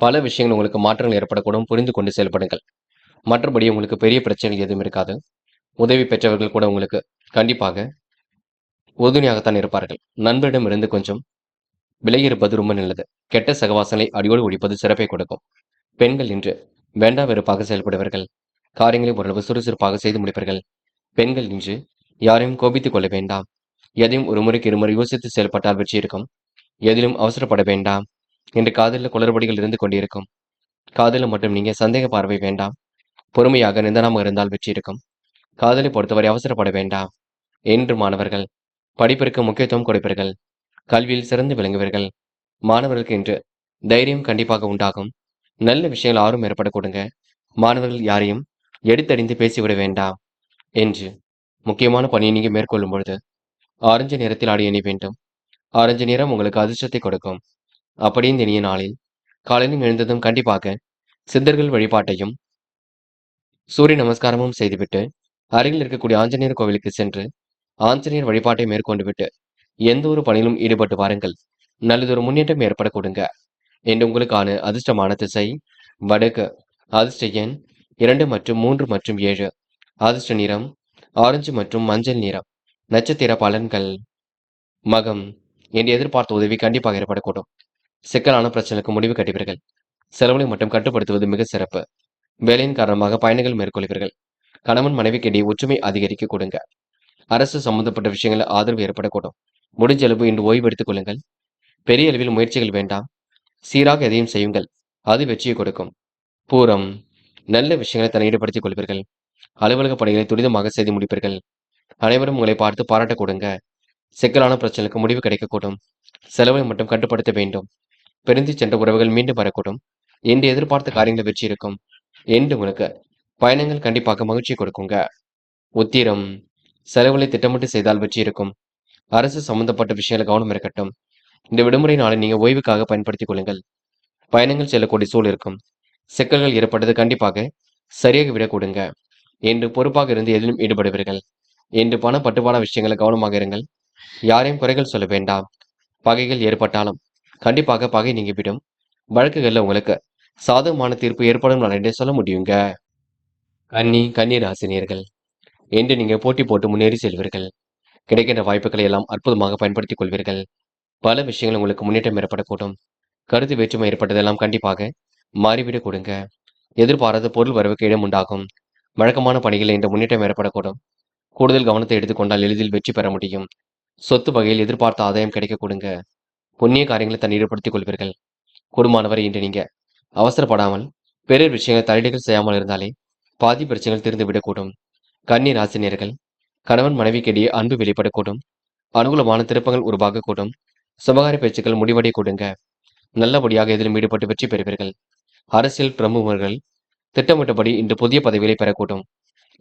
பல விஷயங்கள் உங்களுக்கு மாற்றங்கள் ஏற்படக்கூடும், புரிந்து கொண்டு செயல்படுங்கள். மற்றபடி உங்களுக்கு பெரிய பிரச்சனைகள் எதுவும் இருக்காது. உதவி பெற்றவர்கள் கூட உங்களுக்கு கண்டிப்பாக உறுதுணையாகத்தான் இருப்பார்கள். நண்பரிடமிருந்து கொஞ்சம் விலகி இருப்பது ரொம்ப நல்லது. கெட்ட சகவாசங்களை அடியோடு ஒழிப்பது சிறப்பை கொடுக்கும். பெண்கள் இன்று வேண்டா வெறுப்பாக செயல்படுவார்கள். காரியங்களை ஓரளவு சுறுசுறுப்பாக செய்து முடிப்பார்கள். பெண்கள் இன்று யாரையும் கோபித்துக் கொள்ள வேண்டாம். எதையும் ஒரு முறைக்கு இருமுறை யோசித்து செயல்பட்டால் வெற்றி இருக்கும். எதிலும் அவசரப்பட வேண்டாம். இன்று காதலில் குளறுபடிகள் இருந்து கொண்டிருக்கும். காதலில் மட்டும் நீங்க சந்தேக பார்வை வேண்டாம். பொறுமையாக நிதானமாக இருந்தால் வெற்றி இருக்கும். காதலை பொறுத்தவரை அவசரப்பட வேண்டாம். என்று மாணவர்கள் படிப்பிற்கு முக்கியத்துவம் கொடுப்பீர்கள். கல்வியில் சிறந்து விளங்குவீர்கள். மாணவர்களுக்கு இன்று தைரியம் கண்டிப்பாக உண்டாகும். நல்ல விஷயங்கள் ஆர்வம் ஏற்பட கொடுங்க. மாணவர்கள் யாரையும் எடுத்தறிந்து பேசிவிட வேண்டாம். என்று முக்கியமான பணியை நீங்க மேற்கொள்ளும் பொழுது ஆரஞ்சு நிறத்தில் ஆடை அணி வேண்டும். ஆரஞ்சு நிறம் உங்களுக்கு அதிர்ஷ்டத்தை கொடுக்கும். அப்படி இந்த இனிய நாளில் காலையில் எழுந்ததும் கண்டிப்பாக சித்தர்கள் வழிபாட்டையும் சூரிய நமஸ்காரமும் செய்துவிட்டு அருகில் இருக்கக்கூடிய ஆஞ்சநேயர் கோவிலுக்கு சென்று ஆஞ்சநேயர் வழிபாட்டை மேற்கொண்டு விட்டு எந்த ஒரு பணியிலும் ஈடுபட்டு வாருங்கள். நல்லதொரு முன்னேற்றம் ஏற்பட கொடுங்க. என்று உங்களுக்கான அதிர்ஷ்டமான திசை வடக்கு. அதிர்ஷ்ட எண் 2 மற்றும் 3 மற்றும் 7. அதிர்ஷ்ட நிறம் ஆரஞ்சு மற்றும் மஞ்சள் நிறம். நட்சத்திர பலன்கள். மகம், என்று எதிர்பார்த்த உதவி கண்டிப்பாக ஏற்படக்கூடும். சிக்கலான பிரச்சனைக்கு முடிவு கட்டுவீர்கள். செலவுகளை மட்டும் கட்டுப்படுத்துவது மிக சிறப்பு. வேலையின் காரணமாக பயணங்கள் மேற்கொள்வீர்கள். கணவன் மனைவிக்கிடையே ஒற்றுமை அதிகரிக்க கொடுங்க. அரசு சம்பந்தப்பட்ட விஷயங்களில் ஆதரவு ஏற்படக்கூடும். முடிஞ்ச அளவு இன்று ஓய்வு எடுத்துக் கொள்ளுங்கள். பெரிய அளவில் முயற்சிகள் வேண்டாம். சீராக எதையும் செய்யுங்கள். அது வெற்றியை கொடுக்கும். பூரம், நல்ல விஷயங்களை தன்னை ஈடுபடுத்திக் கொள்வீர்கள். அலுவலக பணிகளை துரிதமாக செய்து முடிப்பீர்கள். அனைவரும் உங்களை பார்த்து பாராட்ட கொடுங்க. சிக்கலான பிரச்சனைக்கு முடிவு கிடைக்கக்கூடும். செலவை மட்டும் கட்டுப்படுத்த வேண்டும். பிரிந்து சென்ற உறவுகள் மீண்டும் வரக்கூடும். என்று எதிர்பார்த்த காரியங்கள் வெற்றி இருக்கும். என்று உங்களுக்கு பயணங்கள் கண்டிப்பாக மகிழ்ச்சி கொடுக்குங்க. உத்திரம், செலவுகளை திட்டமிட்டு செய்தால் வெற்றி இருக்கும். அரசு சம்பந்தப்பட்ட விஷயங்கள் கவனம் இருக்கட்டும். இந்த விடுமுறை நாளை நீங்க ஓய்வுக்காக பயன்படுத்திக் கொள்ளுங்கள். பயணங்கள் செல்லக்கூடிய சூழல் இருக்கும். சிக்கல்கள் ஏற்பட்டது கண்டிப்பாக சரியாக விட கொடுங்க. என்று பொறுப்பாக இருந்து எதிலும் ஈடுபடுவீர்கள். என்று பண பட்டுவான விஷயங்களை கவனமாக இருங்கள். யாரையும் குறைகள் சொல்ல வேண்டாம். பகைகள் ஏற்பட்டாலும் கண்டிப்பாக பகை நீங்கிவிடும். வழக்குகள்ல உங்களுக்கு சாதகமான தீர்ப்பு ஏற்படும் நான் என்றே சொல்ல முடியுங்க. கன்னி ராசினியர்கள், என்று நீங்க போட்டி போட்டு முன்னேறி செல்வீர்கள். கிடைக்கின்ற வாய்ப்புகளை எல்லாம் அற்புதமாக பயன்படுத்திக் கொள்வீர்கள். பல விஷயங்கள் உங்களுக்கு முன்னேற்றம் ஏற்படக்கூடும். கருத்து வேற்றுமை ஏற்பட்டதெல்லாம் கண்டிப்பாக மாறிவிடக் கொடுங்க. எதிர்பாராத பொருள் வரவுக்கு இடம் உண்டாகும். வழக்கமான பணிகளில் இந்த முன்னேற்றம் ஏற்படக்கூடும். கூடுதல் கவனத்தை எடுத்துக்கொண்டால் எளிதில் வெற்றி பெற முடியும். சொத்து வகையில் எதிர்பார்த்த ஆதாயம் கிடைக்க கொடுங்க. புண்ணிய காரியங்களை தன் ஈடுபடுத்திக் கொள்வீர்கள். கூடுமானவரை இன்று நீங்க அவசரப்படாமல் பிறர் விஷயங்களை தலையீடுகள் செய்யாமல் இருந்தாலே பாதி பிரச்சனைகள் தீர்ந்துவிடக்கூடும். கன்னி ராசினியர்கள், கணவன் மனைவிக்கிடையே அன்பு வெளிப்படக்கூடும். அனுகூலமான திருப்பங்கள் உருவாகக்கூடும். சுபகார பேச்சுக்கள் முடிவடைய கொடுங்க. நல்லபடியாக எதிலும் ஈடுபட்டு வெற்றி பெறுவீர்கள். அரசியல் பிரமுகர்கள் திட்டமிட்டபடி இன்று புதிய பதவிகளை பெறக்கூடும்.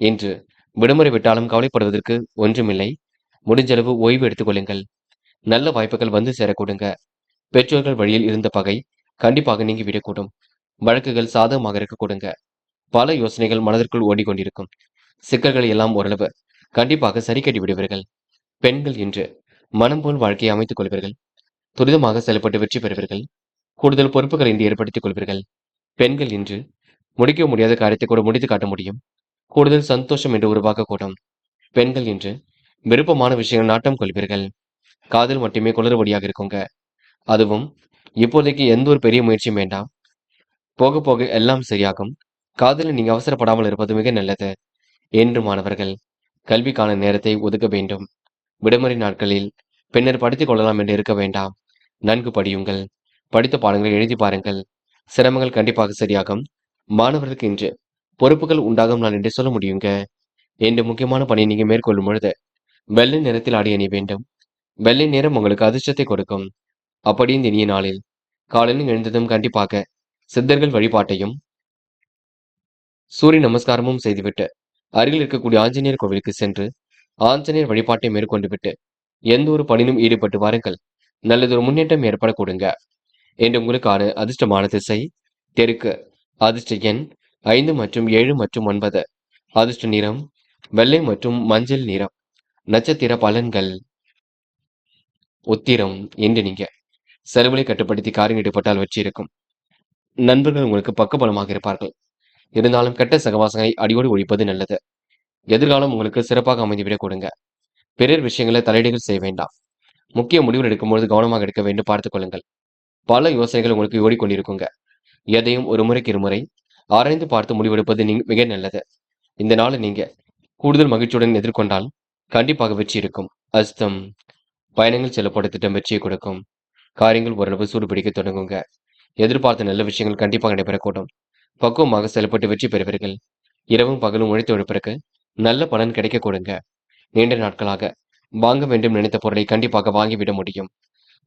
இன்று விடுமுறை விட்டாலும் கவலைப்படுவதற்கு ஒன்றுமில்லை. முடிஞ்சளவு ஓய்வு எடுத்துக் கொள்ளுங்கள். நல்ல வாய்ப்புகள் வந்து சேரக்கூடுங்க. பெற்றோர்கள் வழியில் இருந்த பகை கண்டிப்பாக நீங்கிவிடக்கூடும். வழக்குகள் சாதகமாக இருக்க கொடுங்க. பல யோசனைகள் மனதிற்குள் ஓடிக்கொண்டிருக்கும். சிக்கல்களை எல்லாம் ஓரளவு கண்டிப்பாக சரி கட்டி விடுவீர்கள். பெண்கள் இன்று மனம் போல் வாழ்க்கையை அமைத்துக் கொள்வீர்கள். துரிதமாக செயல்பட்டு வெற்றி பெறுவீர்கள். கூடுதல் பொறுப்புகள் இன்று ஏற்படுத்திக் கொள்வீர்கள். பெண்கள் இன்று முடிக்க முடியாத காரியத்தை கூட முடித்து காட்ட முடியும். கூடுதல் சந்தோஷம் என்று உருவாக்கக்கூடும். பெண்கள் இன்று விருப்பமான விஷயங்கள் நாட்டம் கொள்வீர்கள். காதல் மட்டுமே குளறுபடியாக இருக்குங்க. அதுவும் இப்போதைக்கு எந்த ஒரு பெரிய முயற்சியும் வேண்டாம். போக போக எல்லாம் சரியாகும். காதலில் நீங்க அவசரப்படாமல் இருப்பது மிக நல்லது. என்று மாணவர்கள் கல்விக்கான நேரத்தை ஒதுக்க வேண்டும். விடுமுறை நாட்களில் பின்னர் படித்துக் கொள்ளலாம் என்று இருக்க வேண்டாம். நன்கு படியுங்கள். படித்த பாடங்களை எழுதி பாருங்கள். சிரமங்கள் கண்டிப்பாக சரியாகும். மாணவர்களுக்கு இன்று பொறுப்புகள் உண்டாகும் நான் என்று சொல்ல முடியுங்க. என்று முக்கியமான பணியை நீங்க மேற்கொள்ளும் பொழுது வெள்ளை நிறத்தில் ஆடை அணிய வேண்டும். வெள்ளை நிறம் உங்களுக்கு அதிர்ஷ்டத்தை கொடுக்கும். அப்படி இந்த இனிய நாளில் காலையில் எழுந்ததும் கண்டிப்பாக சித்தர்கள் வழிபாட்டையும் சூரிய நமஸ்காரமும் செய்துவிட்டு அருகில் இருக்கக்கூடிய ஆஞ்சநேயர் கோவிலுக்கு சென்று ஆஞ்சநேயர் வழிபாட்டை மேற்கொண்டு விட்டு எந்த ஒரு பணியிலும் ஈடுபட்டு வாருங்கள். நல்லதொரு முன்னேற்றம் ஏற்பட கொடுங்க. என்று உங்களுக்கான அதிர்ஷ்டமான திசை தெற்கு. அதிர்ஷ்ட எண் 5 மற்றும் 7 மற்றும் 9. அதிர்ஷ்ட நிறம் வெள்ளை மற்றும் மஞ்சள் நிறம். நட்சத்திர பலன்கள். உத்திரம். என்று நீங்க செலவுகளை கட்டுப்படுத்தி காரியம் ஈடுபட்டால் வெற்றி இருக்கும். நண்பர்கள் உங்களுக்கு பக்கபலமாக இருப்பார்கள். இருந்தாலும் கெட்ட சகவாசங்களை அடியோடு ஒழிப்பது நல்லது. எதிர்காலம் உங்களுக்கு சிறப்பாக அமைந்துவிடக் கொடுங்க. பிறர் விஷயங்களை தலையீடுகள் செய்ய வேண்டாம். முக்கிய முடிவுகள் எடுக்கும்போது கவனமாக எடுக்க வேண்டும், பார்த்துக் கொள்ளுங்கள். பல யோசனைகள் உங்களுக்கு ஓடிக்கொண்டிருக்குங்க. எதையும் ஒரு முறைக்கு இருமுறை ஆராய்ந்து பார்த்து முடிவெடுப்பது மிக நல்லது. இந்த நாளை நீங்க கூடுதல் மகிழ்ச்சியுடன் எதிர்கொண்டால் கண்டிப்பாக வெற்றி இருக்கும். அஸ்தம். பயணங்கள் செல்லப்பட்ட திட்டம் வெற்றியை கொடுக்கும். காரியங்கள் ஓரளவு சூடுபிடிக்க தொடங்குங்க. எதிர்பார்த்த நல்ல விஷயங்கள் கண்டிப்பாக நடைபெறக்கூடும். பக்குவமாக செயல்பட்டு வெற்றி பெறுவீர்கள். இரவும் பகலும் உழைத்து உழைப்பிற்கு நல்ல பலன் கிடைக்க கொடுங்க. நீண்ட நாட்களாக வாங்க வேண்டும் நினைத்த பொருளை கண்டிப்பாக வாங்கிவிட முடியும்.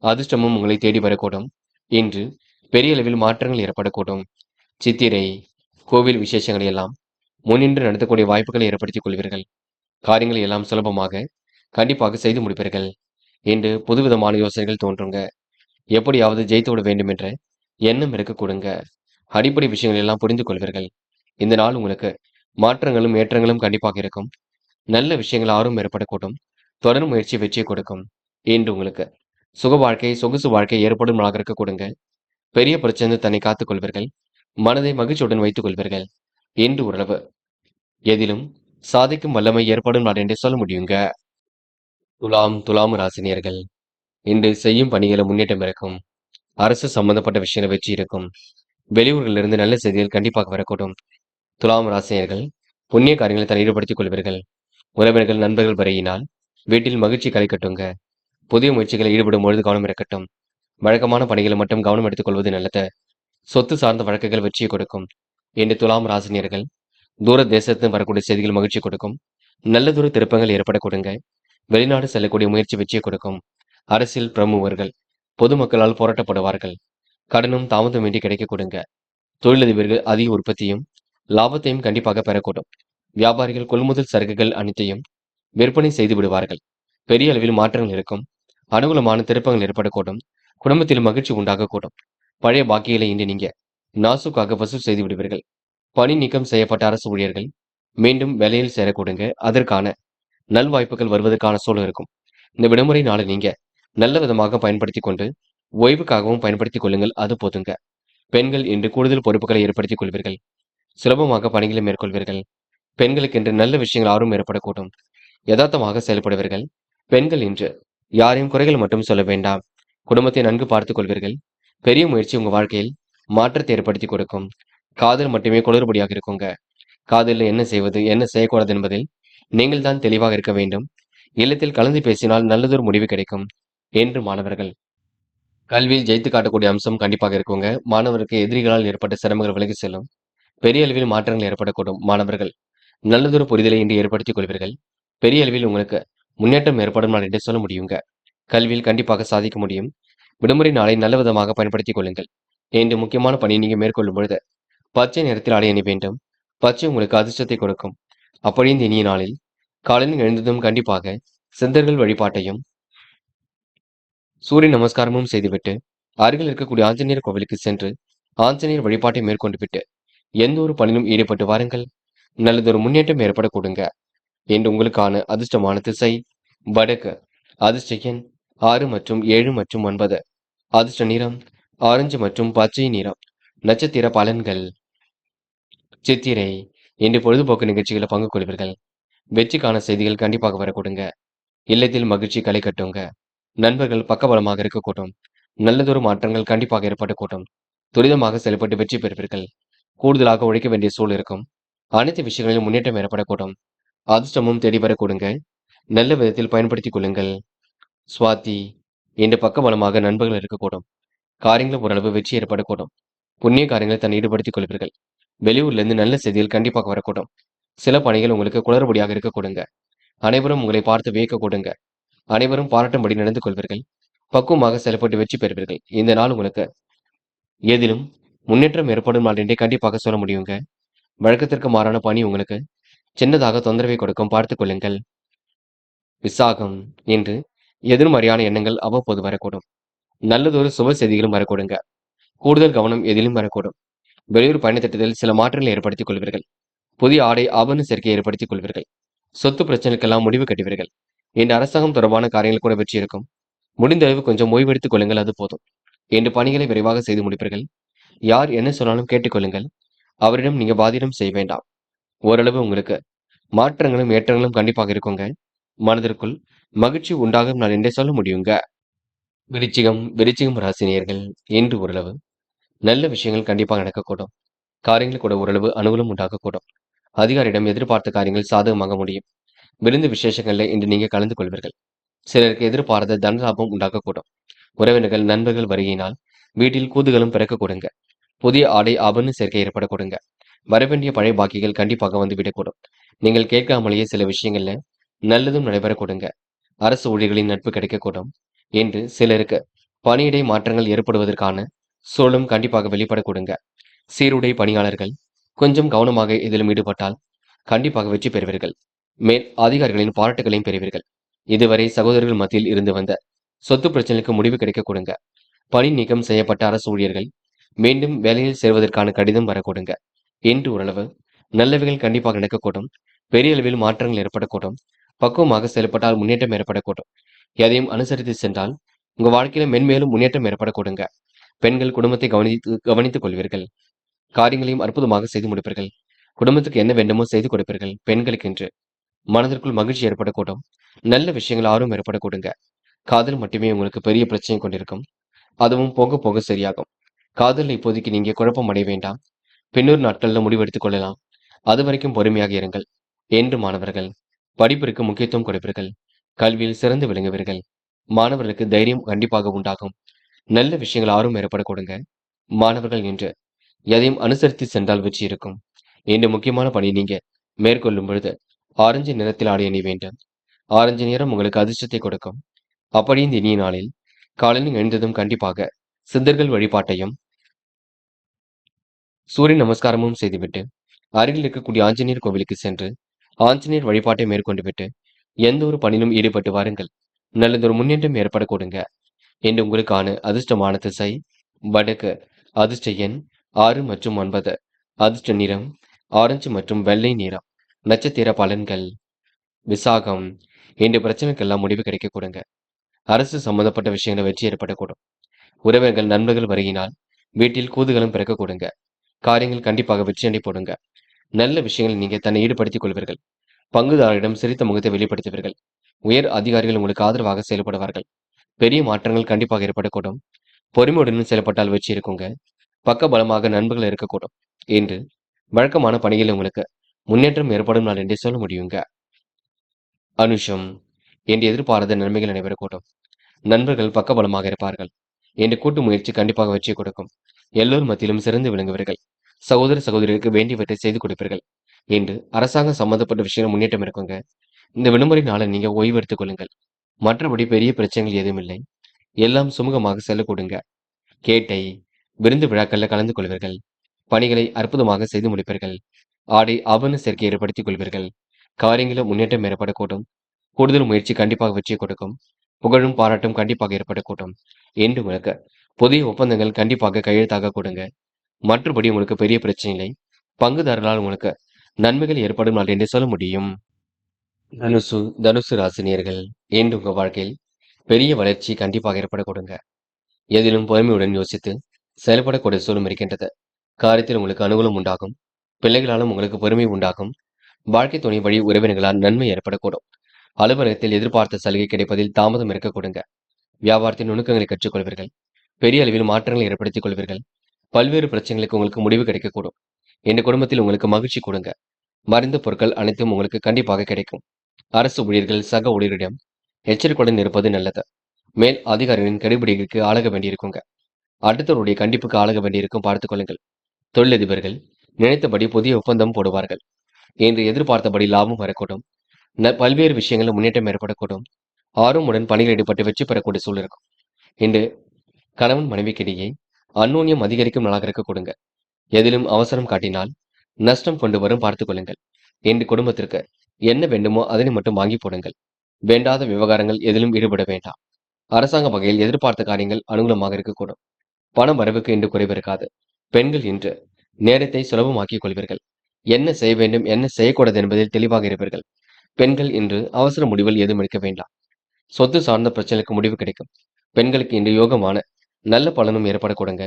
அதிர்ஷ்டமும் உங்களை தேடி வரக்கூடும். இன்று பெரிய அளவில் மாற்றங்கள் ஏற்படக்கூடும். சித்திரை. கோவில் விசேஷங்களை எல்லாம் முன்னின்று நடத்தக்கூடிய வாய்ப்புகளை ஏற்படுத்திக் கொள்வீர்கள். காரியங்களை எல்லாம் சுலபமாக கண்டிப்பாக செய்து முடிப்பீர்கள். இன்று புதுவிதமான யோசனைகள் தோன்றுங்க. எப்படியாவது ஜெயித்து விட வேண்டும் என்ற எண்ணம் இருக்க கொடுங்க. அடிப்படை விஷயங்கள் எல்லாம் புரிந்து கொள்வீர்கள். இந்த நாள் உங்களுக்கு மாற்றங்களும் ஏற்றங்களும் கண்டிப்பாக இருக்கும். நல்ல விஷயங்கள் ஆர்வம் ஏற்படக்கூடும். தொடர் முயற்சி வெற்றியை கொடுக்கும். இன்று உங்களுக்கு சுக வாழ்க்கை சொகுசு வாழ்க்கை ஏற்படும் நாளாக இருக்க கொடுங்க. பெரிய பிரச்சனை தன்னை காத்துக் கொள்வீர்கள். மனதை மகிழ்ச்சியுடன் வைத்துக் கொள்வீர்கள். இன்று ஓரளவு எதிலும் சாதிக்கும் வல்லமை ஏற்படும் நாள் என்றே சொல்ல முடியுங்க. துலாம் ராசினியர்கள். இன்று செய்யும் பணிகளை முன்னேற்றம் இருக்கும். அரசு சம்பந்தப்பட்ட விஷயங்களை வெற்றி இருக்கும். வெளியூர்களிலிருந்து நல்ல செய்திகள் கண்டிப்பாக வரக்கூடும். துலாம் ராசினியர்கள் புண்ணிய காரியங்களை தன் ஈடுபடுத்திக் கொள்வீர்கள். உறவினர்கள் நண்பர்கள் வரையினால் வீட்டில் மகிழ்ச்சி களை கட்டுங்க. புதிய முயற்சிகளில் ஈடுபடும் பொழுது கவனம் இருக்கட்டும். வழக்கமான பணிகளை மட்டும் கவனம் எடுத்துக் கொள்வது நல்லது. சொத்து சார்ந்த வழக்குகள் வெற்றியை கொடுக்கும். இன்று துலாம் ராசினியர்கள் தூர தேசத்து வரக்கூடிய செய்திகள் மகிழ்ச்சி கொடுக்கும். நல்லதொரு திருப்பங்கள் ஏற்பட கொடுங்க. வெளிநாடு செல்லக்கூடிய முயற்சி வெற்றியை கொடுக்கும். அரசியல் பிரமுகர்கள் பொதுமக்களால் போராட்டப்படுவார்கள். கடனும் தாமதமின்றி கிடைக்க கொடுங்க. தொழிலதிபர்கள் அதிக உற்பத்தியும் லாபத்தையும் கண்டிப்பாக பெறக்கூடும். வியாபாரிகள் கொள்முதல் சரக்குகள் அனைத்தையும் விற்பனை செய்து விடுவார்கள். பெரிய அளவில் மாற்றங்கள் இருக்கும். அனுகூலமான திருப்பங்கள் ஏற்படக்கூடும். குடும்பத்தில் மகிழ்ச்சி உண்டாகக்கூடும். பழைய பாக்கிகளை இன்று நீங்க நாசுக்காக வசூல் செய்து விடுவீர்கள். பணி நீக்கம் செய்யப்பட்ட அரசு ஊழியர்கள் மீண்டும் வேலையில் சேரக்கூடுங்க. அதற்கான நல்வாய்ப்புகள் வருவதற்கான சூழல் இருக்கும். இந்த விடுமுறை நாளை நீங்க நல்ல விதமாக பயன்படுத்திக் கொண்டு ஓய்வுக்காகவும் பயன்படுத்திக் கொள்ளுங்கள். அது போதுங்க. பெண்கள் இன்று கூடுதல் பொறுப்புகளை ஏற்படுத்திக் கொள்வீர்கள். சுலபமாக பணிகளை மேற்கொள்வீர்கள். பெண்களுக்கு இன்று நல்ல விஷயங்கள் ஆர்வம் ஏற்படக்கூடும். யதார்த்தமாக செயல்படுவீர்கள். பெண்கள் இன்று யாரையும் குறைகள் மட்டும் சொல்ல வேண்டாம். குடும்பத்தை நன்கு பார்த்துக் கொள்வீர்கள். பெரிய முயற்சி உங்க வாழ்க்கையில் மாற்றத்தை ஏற்படுத்தி கொடுக்கும். காதல் மட்டுமே குளறுபடியாக இருக்குங்க. காதலில் என்ன செய்வது என்ன செய்யக்கூடாது என்பதில் நீங்கள் தான் தெளிவாக இருக்க வேண்டும். இல்லத்தில் கலந்து பேசினால் நல்லதொரு முடிவு கிடைக்கும். என்று மாணவர்கள் கல்வியில் ஜெயித்து காட்டக்கூடிய அம்சம் கண்டிப்பாக இருக்குங்க. மாணவருக்கு எதிரிகளால் ஏற்பட்ட சிரமங்கள் விலகி செல்லும். பெரிய அளவில் மாற்றங்கள் ஏற்படக்கூடும். மாணவர்கள் நல்லதொரு புரிதலை இன்று ஏற்படுத்திக் கொள்வீர்கள். பெரிய அளவில் உங்களுக்கு முன்னேற்றம் ஏற்படும் நாள் என்று சொல்ல முடியுங்க. கல்வியில் கண்டிப்பாக சாதிக்க முடியும். விடுமுறை நாளை நல்ல விதமாக பயன்படுத்திக் கொள்ளுங்கள். இன்று முக்கியமான பணியை நீங்க மேற்கொள்ளும் பொழுது பச்சை நிறத்தில் ஆடை அணி வேண்டும். பச்சை உங்களுக்கு அதிர்ஷ்டத்தை கொடுக்கும். அப்படி இந்த இனிய நாளில் காலையில் எழுந்ததும் கண்டிப்பாக சித்தர்கள் வழிபாட்டையும் சூரிய நமஸ்காரமும் செய்துவிட்டு அருகில் இருக்கக்கூடிய ஆஞ்சநேயர் கோவிலுக்கு சென்று ஆஞ்சநேயர் வழிபாட்டை மேற்கொண்டு விட்டு எந்த ஒரு பணியிலும் ஈடுபட்டு வாருங்கள். நல்லதொரு முன்னேற்றம் ஏற்பட கொடுங்க. என்று உங்களுக்கான அதிர்ஷ்டமான திசை வடக்கு. அதிர்ஷ்ட எண் 6 மற்றும் 7 மற்றும் 9. அதிர்ஷ்ட நிறம் ஆரஞ்சு மற்றும் பச்சை நிறம். நட்சத்திர பலன்கள். சித்திரை. இன்று பொழுதுபோக்கு நிகழ்ச்சிகளை பங்கு கொள்வீர்கள். வெற்றிக்கான செய்திகள் கண்டிப்பாக வரக்கூடுங்க. இல்லத்தில் மகிழ்ச்சி களை கட்டுங்க. நண்பர்கள் பக்கபலமாக இருக்கக்கூடும். நல்லதொரு மாற்றங்கள் கண்டிப்பாக ஏற்படக்கூடும். துரிதமாக செயல்பட்டு வெற்றி பெறுவீர்கள். கூடுதலாக உழைக்க வேண்டிய சூழல் இருக்கும். அனைத்து விஷயங்களிலும் முன்னேற்றம் ஏற்படக்கூடும். அதிர்ஷ்டமும் தேடி வரக்கூடுங்க. நல்ல விதத்தில் பயன்படுத்திக் கொள்ளுங்கள். சுவாதி. இன்று பக்கபலமாக நண்பர்கள் இருக்கக்கூடும். காரியங்கள் ஓரளவு வெற்றி ஏற்படக்கூடும். புண்ணிய காரியங்களை தன் ஈடுபடுத்திக் கொள்வீர்கள். வெளியூர்லேருந்து நல்ல செய்திகள் கண்டிப்பாக வரக்கூடும். சில பணிகள் உங்களுக்கு குளறுபடியாக இருக்க கொடுங்க. அனைவரும் உங்களை பார்த்து வியக்க கொடுங்க. அனைவரும் பாராட்டும்படி நடந்து கொள்வீர்கள். பக்குவமாக செயல்பட்டு வெற்றி பெறுவீர்கள். இந்த நாள் உங்களுக்கு எதிலும் முன்னேற்றம் ஏற்படும் நாள் என்றே கண்டிப்பாக சொல்ல முடியுங்க. வழக்கத்திற்கு மாறான பணி உங்களுக்கு சின்னதாக தொந்தரவை கொடுக்கும் பார்த்துக் கொள்ளுங்கள். விசாகம் என்று எதிர்மறையான எண்ணங்கள் அவ்வப்போது வரக்கூடும். நல்லதொரு சுப செய்திகளும் வரக்கூடுங்க. கூடுதல் கவனம் எதிலும் வரக்கூடும். வெளியூர் பயணத்திட்டத்தில் சில மாற்றங்களை ஏற்படுத்திக் கொள்வீர்கள். புதிய ஆடை ஆபரண சேர்க்கையை ஏற்படுத்திக் கொள்வீர்கள். சொத்து பிரச்சனைக்கெல்லாம் முடிவு கட்டுவீர்கள். இந்த அரசாங்கம் தொடர்பான காரியங்கள் கூட வெற்றி இருக்கும். முடிந்த அளவு கொஞ்சம் ஓய்வெடுத்துக் கொள்ளுங்கள், அது போதும். என்று பணிகளை விரைவாக செய்து முடிப்பீர்கள். யார் என்ன சொன்னாலும் கேட்டுக்கொள்ளுங்கள். அவரிடம் நீங்க பாதிடம் செய்ய வேண்டாம். ஓரளவு உங்களுக்கு மாற்றங்களும் ஏற்றங்களும் கண்டிப்பாக இருக்குங்க. மனதிற்குள் மகிழ்ச்சி உண்டாகும் நான் என்றே சொல்ல முடியுங்க. விருச்சிகம் ராசினியர்கள் இன்று ஓரளவு நல்ல விஷயங்கள் கண்டிப்பாக நடக்கக்கூடும். காரியங்கள் கூட ஓரளவு அனுகூலம் உண்டாகக்கூடும். அதிகாரியிடம் எதிர்பார்த்த காரியங்கள் சாதகமாக முடியும். விருந்து விசேஷங்கள்ல இன்று நீங்க கலந்து கொள்வீர்கள். சிலருக்கு எதிர்பார்த்த தனலாபம் உண்டாகக்கூடும். உறவினர்கள் நண்பர்கள் வருகையினால் வீட்டில் கூதுகளும் பிறக்கக்கூடுங்க. புதிய ஆடை ஆபரண சேர்க்கை ஏற்படக்கூடுங்க. வரவேண்டிய பழைய பாக்கிகள் கண்டிப்பாக வந்து விடக்கூடும். நீங்கள் கேட்காமலேயே சில விஷயங்கள்ல நல்லதும் நடைபெறக்கூடுங்க. அரசு ஊழியர்களின் நட்பு கிடைக்கக்கூடும். என்று சிலருக்கு பணியிடை மாற்றங்கள் ஏற்படுவதற்கான சூழலும் கண்டிப்பாக வெளிப்படக்கூடுங்க. சீருடை பணியாளர்கள் கொஞ்சம் கவனமாக இதிலும் ஈடுபட்டால் கண்டிப்பாக வெற்றி பெறுவீர்கள். மேல் அதிகாரிகளின் பாராட்டுகளையும் பெறுவீர்கள். இதுவரை சகோதரர்கள் மத்தியில் இருந்து வந்த சொத்து பிரச்சனைக்கு முடிவு கிடைக்க கொடுங்க. பணி நீக்கம் செய்யப்பட்ட அரசு ஊழியர்கள் மீண்டும் வேலையில் சேர்வதற்கான கடிதம் வரக்கூடுங்க. என்று ஓரளவு நல்லவைகள் கண்டிப்பாக நடக்கக்கூடும். பெரிய அளவில் மாற்றங்கள் ஏற்படக்கூடும். பக்குவமாக செயல்பட்டால் முன்னேற்றம் ஏற்படக்கூடும். எதையும் அனுசரித்து சென்றால் உங்க வாழ்க்கையில மென்மேலும் முன்னேற்றம் ஏற்படக்கூடுங்க. பெண்கள் குடும்பத்தை கவனித்துக் கொள்வீர்கள். காரியங்களையும் அற்புதமாக செய்து முடிப்பீர்கள். குடும்பத்துக்கு என்ன வேண்டுமோ செய்து கொடுப்பீர்கள். பெண்களுக்கு என்று மனதிற்குள் மகிழ்ச்சி ஏற்படக்கூடும். நல்ல விஷயங்கள் ஆர்வம் ஏற்படக்கூடுங்க. காதல் மட்டுமே உங்களுக்கு பெரிய பிரச்சனை கொண்டிருக்கும். அதுவும் போக போக சரியாகும். காதல் இப்போதைக்கு நீங்க குழப்பம் அடைய வேண்டாம். பின்னொரு நாட்கள்ல முடிவெடுத்துக் கொள்ளலாம். அது வரைக்கும் பொறுமையாக இருங்கள். என்று மாணவர்கள் படிப்பிற்கு முக்கியத்துவம் கொடுப்பீர்கள். கல்வியில் சிறந்து விளங்குவீர்கள். மாணவர்களுக்கு தைரியம் கண்டிப்பாக உண்டாகும். நல்ல விஷயங்கள் ஆர்வம் ஏற்படக்கூடுங்க. மாணவர்கள் என்று எதையும் அனுசரித்து சென்றால் வெற்றி இருக்கும். இந்த முக்கியமான பணி நீங்க மேற்கொள்ளும் பொழுது ஆரஞ்சு நிறத்தில் ஆடை அணிய வேண்டும். ஆரஞ்சு நிறம் உங்களுக்கு அதிர்ஷ்டத்தை கொடுக்கும். அப்படி இந்த இனிய நாளில் காலையில் எழுந்ததும் கண்டிப்பாக சித்தர்கள் வழிபாட்டையும் சூரிய நமஸ்காரமும் செய்துவிட்டு அருகில் இருக்கக்கூடிய ஆஞ்சநேயர் கோவிலுக்கு சென்று ஆஞ்சநேயர் வழிபாட்டை மேற்கொண்டு விட்டு எந்த ஒரு பணியிலும் ஈடுபட்டு வாருங்கள். நல்லதொரு முன்னேற்றம் ஏற்படக்கூடுங்க. என்று உங்களுக்கான அதிர்ஷ்டமான திசை வடக்கு. அதிர்ஷ்ட எண் 6 மற்றும் 9. அதிர்ஷ்ட நிறம் ஆரஞ்சு மற்றும் வெள்ளை நிறம். நட்சத்திர பலன்கள். விசாகம். இந்த பிரச்சனைக்கெல்லாம் முடிவு கிடைக்க கொடுங்க. அரசு சம்பந்தப்பட்ட விஷயங்களை வெற்றி ஏற்படக்கூடும். உறவினர்கள் நண்பர்கள் வருகினால் வீட்டில் கூதுகளும் பிறக்க கொடுங்க. காரியங்கள் கண்டிப்பாக வெற்றியடை போடுங்க. நல்ல விஷயங்களை நீங்க தன்னை ஈடுபடுத்திக் கொள்வீர்கள். பங்குதாரரிடம் சிரித்த முகத்தை வெளிப்படுத்துவீர்கள். உயர் அதிகாரிகள் உங்களுக்கு ஆதரவாக செயல்படுவார்கள். பெரிய மாற்றங்கள் கண்டிப்பாக ஏற்படக்கூடும். பொறுமையுடன் செயல்பட்டால் வெற்றி இருக்குங்க. பக்க பலமாக நண்பர்கள் இருக்கக்கூடும். என்று வழக்கமான பணிகளில் உங்களுக்கு முன்னேற்றம் ஏற்படும் நாள் என்றே சொல்ல முடியுங்க. அனுஷம். என்று எதிர்பாராத நன்மைகள் நடைபெறக்கூடும். நண்பர்கள் பக்கபலமாக இருப்பார்கள். என்று கூட்டு முயற்சி கண்டிப்பாக வெற்றி கொடுக்கும். எல்லோர் மத்தியிலும் சிறந்து விளங்குவீர்கள். சகோதர சகோதரிகளுக்கு வேண்டியவற்றை செய்து கொடுப்பீர்கள். என்று அரசாங்கம் சம்பந்தப்பட்ட விஷயம் முன்னேற்றம் இருக்குங்க. இந்த விடுமுறை நாளை நீங்க ஓய்வு எடுத்துக் கொள்ளுங்கள். மற்றபடி பெரிய பிரச்சனைகள் எதுவும் இல்லை. எல்லாம் சுமூகமாக செல்லக்கூடுங்க. கேட்டை. விருந்து விழாக்கள்ல கலந்து கொள்வீர்கள். பணிகளை அற்புதமாக செய்து முடிப்பீர்கள். ஆடை ஆபரண சேர்க்கை ஏற்படுத்திக் கொள்வீர்கள். காரியங்களில் முன்னேற்றம் ஏற்படக்கூடும். கூடுதல் முயற்சி கண்டிப்பாக வெற்றி கொடுக்கும். புகழும் பாராட்டும் கண்டிப்பாக ஏற்படக்கூடும். என்று உங்களுக்கு புதிய ஒப்பந்தங்கள் கண்டிப்பாக கையெழுத்தாக கொடுங்க. மற்றபடி உங்களுக்கு பெரிய பிரச்சனை இல்லை. பங்குதாரர்களால் உங்களுக்கு நன்மைகள் ஏற்படும் நாள் என்று சொல்ல முடியும். தனுசு ராசினியர்கள் என்று உங்க வாழ்க்கையில் பெரிய வளர்ச்சி கண்டிப்பாக ஏற்படக்கூடுங்க. எதிலும் பொறுமையுடன் யோசித்து செயல்படக்கூடிய சூழலும் இருக்கின்றது. காரியத்தில் உங்களுக்கு அனுகூலம் உண்டாகும். பிள்ளைகளாலும் உங்களுக்கு பொறுமை உண்டாகும். வாழ்க்கை துணை வழி உறவினர்களால் நன்மை ஏற்படக்கூடும். அலுவலகத்தில் எதிர்பார்த்த சலுகை கிடைப்பதில் தாமதம் இருக்கக்கூடுங்க. வியாபாரத்தின் நுணுக்கங்களை கற்றுக்கொள்வீர்கள். பெரிய அளவில் மாற்றங்களை ஏற்படுத்திக் கொள்வீர்கள். பல்வேறு பிரச்சனைகளுக்கு உங்களுக்கு முடிவு கிடைக்கக்கூடும். இந்த குடும்பத்தில் உங்களுக்கு மகிழ்ச்சி கொடுங்க. மறைந்த பொருட்கள் அனைத்தும் உங்களுக்கு கண்டிப்பாக கிடைக்கும். அரசு ஊழியர்கள் சக ஊழியரிடம் எச்சரிக்கையுடன் இருப்பது நல்லது. மேல் அதிகாரிகளின் கடுபிடிகளுக்கு ஆளாக வேண்டியிருக்குங்க. அடுத்தவருடைய கண்டிப்புக்கு ஆளாக வேண்டியிருக்கும் பார்த்துக் கொள்ளுங்கள். தொழிலதிபர்கள் நினைத்தபடி புதிய ஒப்பந்தம் போடுவார்கள். என்று எதிர்பார்த்தபடி லாபம் வரக்கூடும். பல்வேறு விஷயங்களில் முன்னேற்றம் ஏற்படக்கூடும். ஆர்வமுடன் பணிகள் ஈடுபட்டு வெற்றி பெறக்கூடிய சூழல் இருக்கும். இன்று கணவன் மனைவிக்கிடையே அந்யோன்யம் அதிகரிக்கும் நாளாக இருக்க கொடுங்க. எதிலும் அவசரம் காட்டினால் நஷ்டம் கொண்டு வரும் பார்த்துக் கொள்ளுங்கள். இன்று குடும்பத்திற்கு என்ன வேண்டுமோ அதனை மட்டும் வாங்கி போடுங்கள். வேண்டாத விவகாரங்கள் எதிலும் ஈடுபட வேண்டாம். அரசாங்க வகையில் எதிர்பார்த்த காரியங்கள் அனுகூலமாக இருக்கக்கூடும். பண வரவுக்கு இன்று குறைவு இருக்காது. பெண்கள் இன்று நேரத்தை சுலபமாக்கிக் கொள்வீர்கள். என்ன செய்ய வேண்டும், என்ன செய்யக்கூடாது என்பதில் தெளிவாக இருப்பீர்கள். பெண்கள் இன்று அவசர முடிவில் எதுவும் எடுக்க வேண்டாம். சொத்து சார்ந்த பிரச்சனைக்கு முடிவு கிடைக்கும். பெண்களுக்கு இன்று யோகமான நல்ல பலனும் ஏற்படக்கூடுங்க.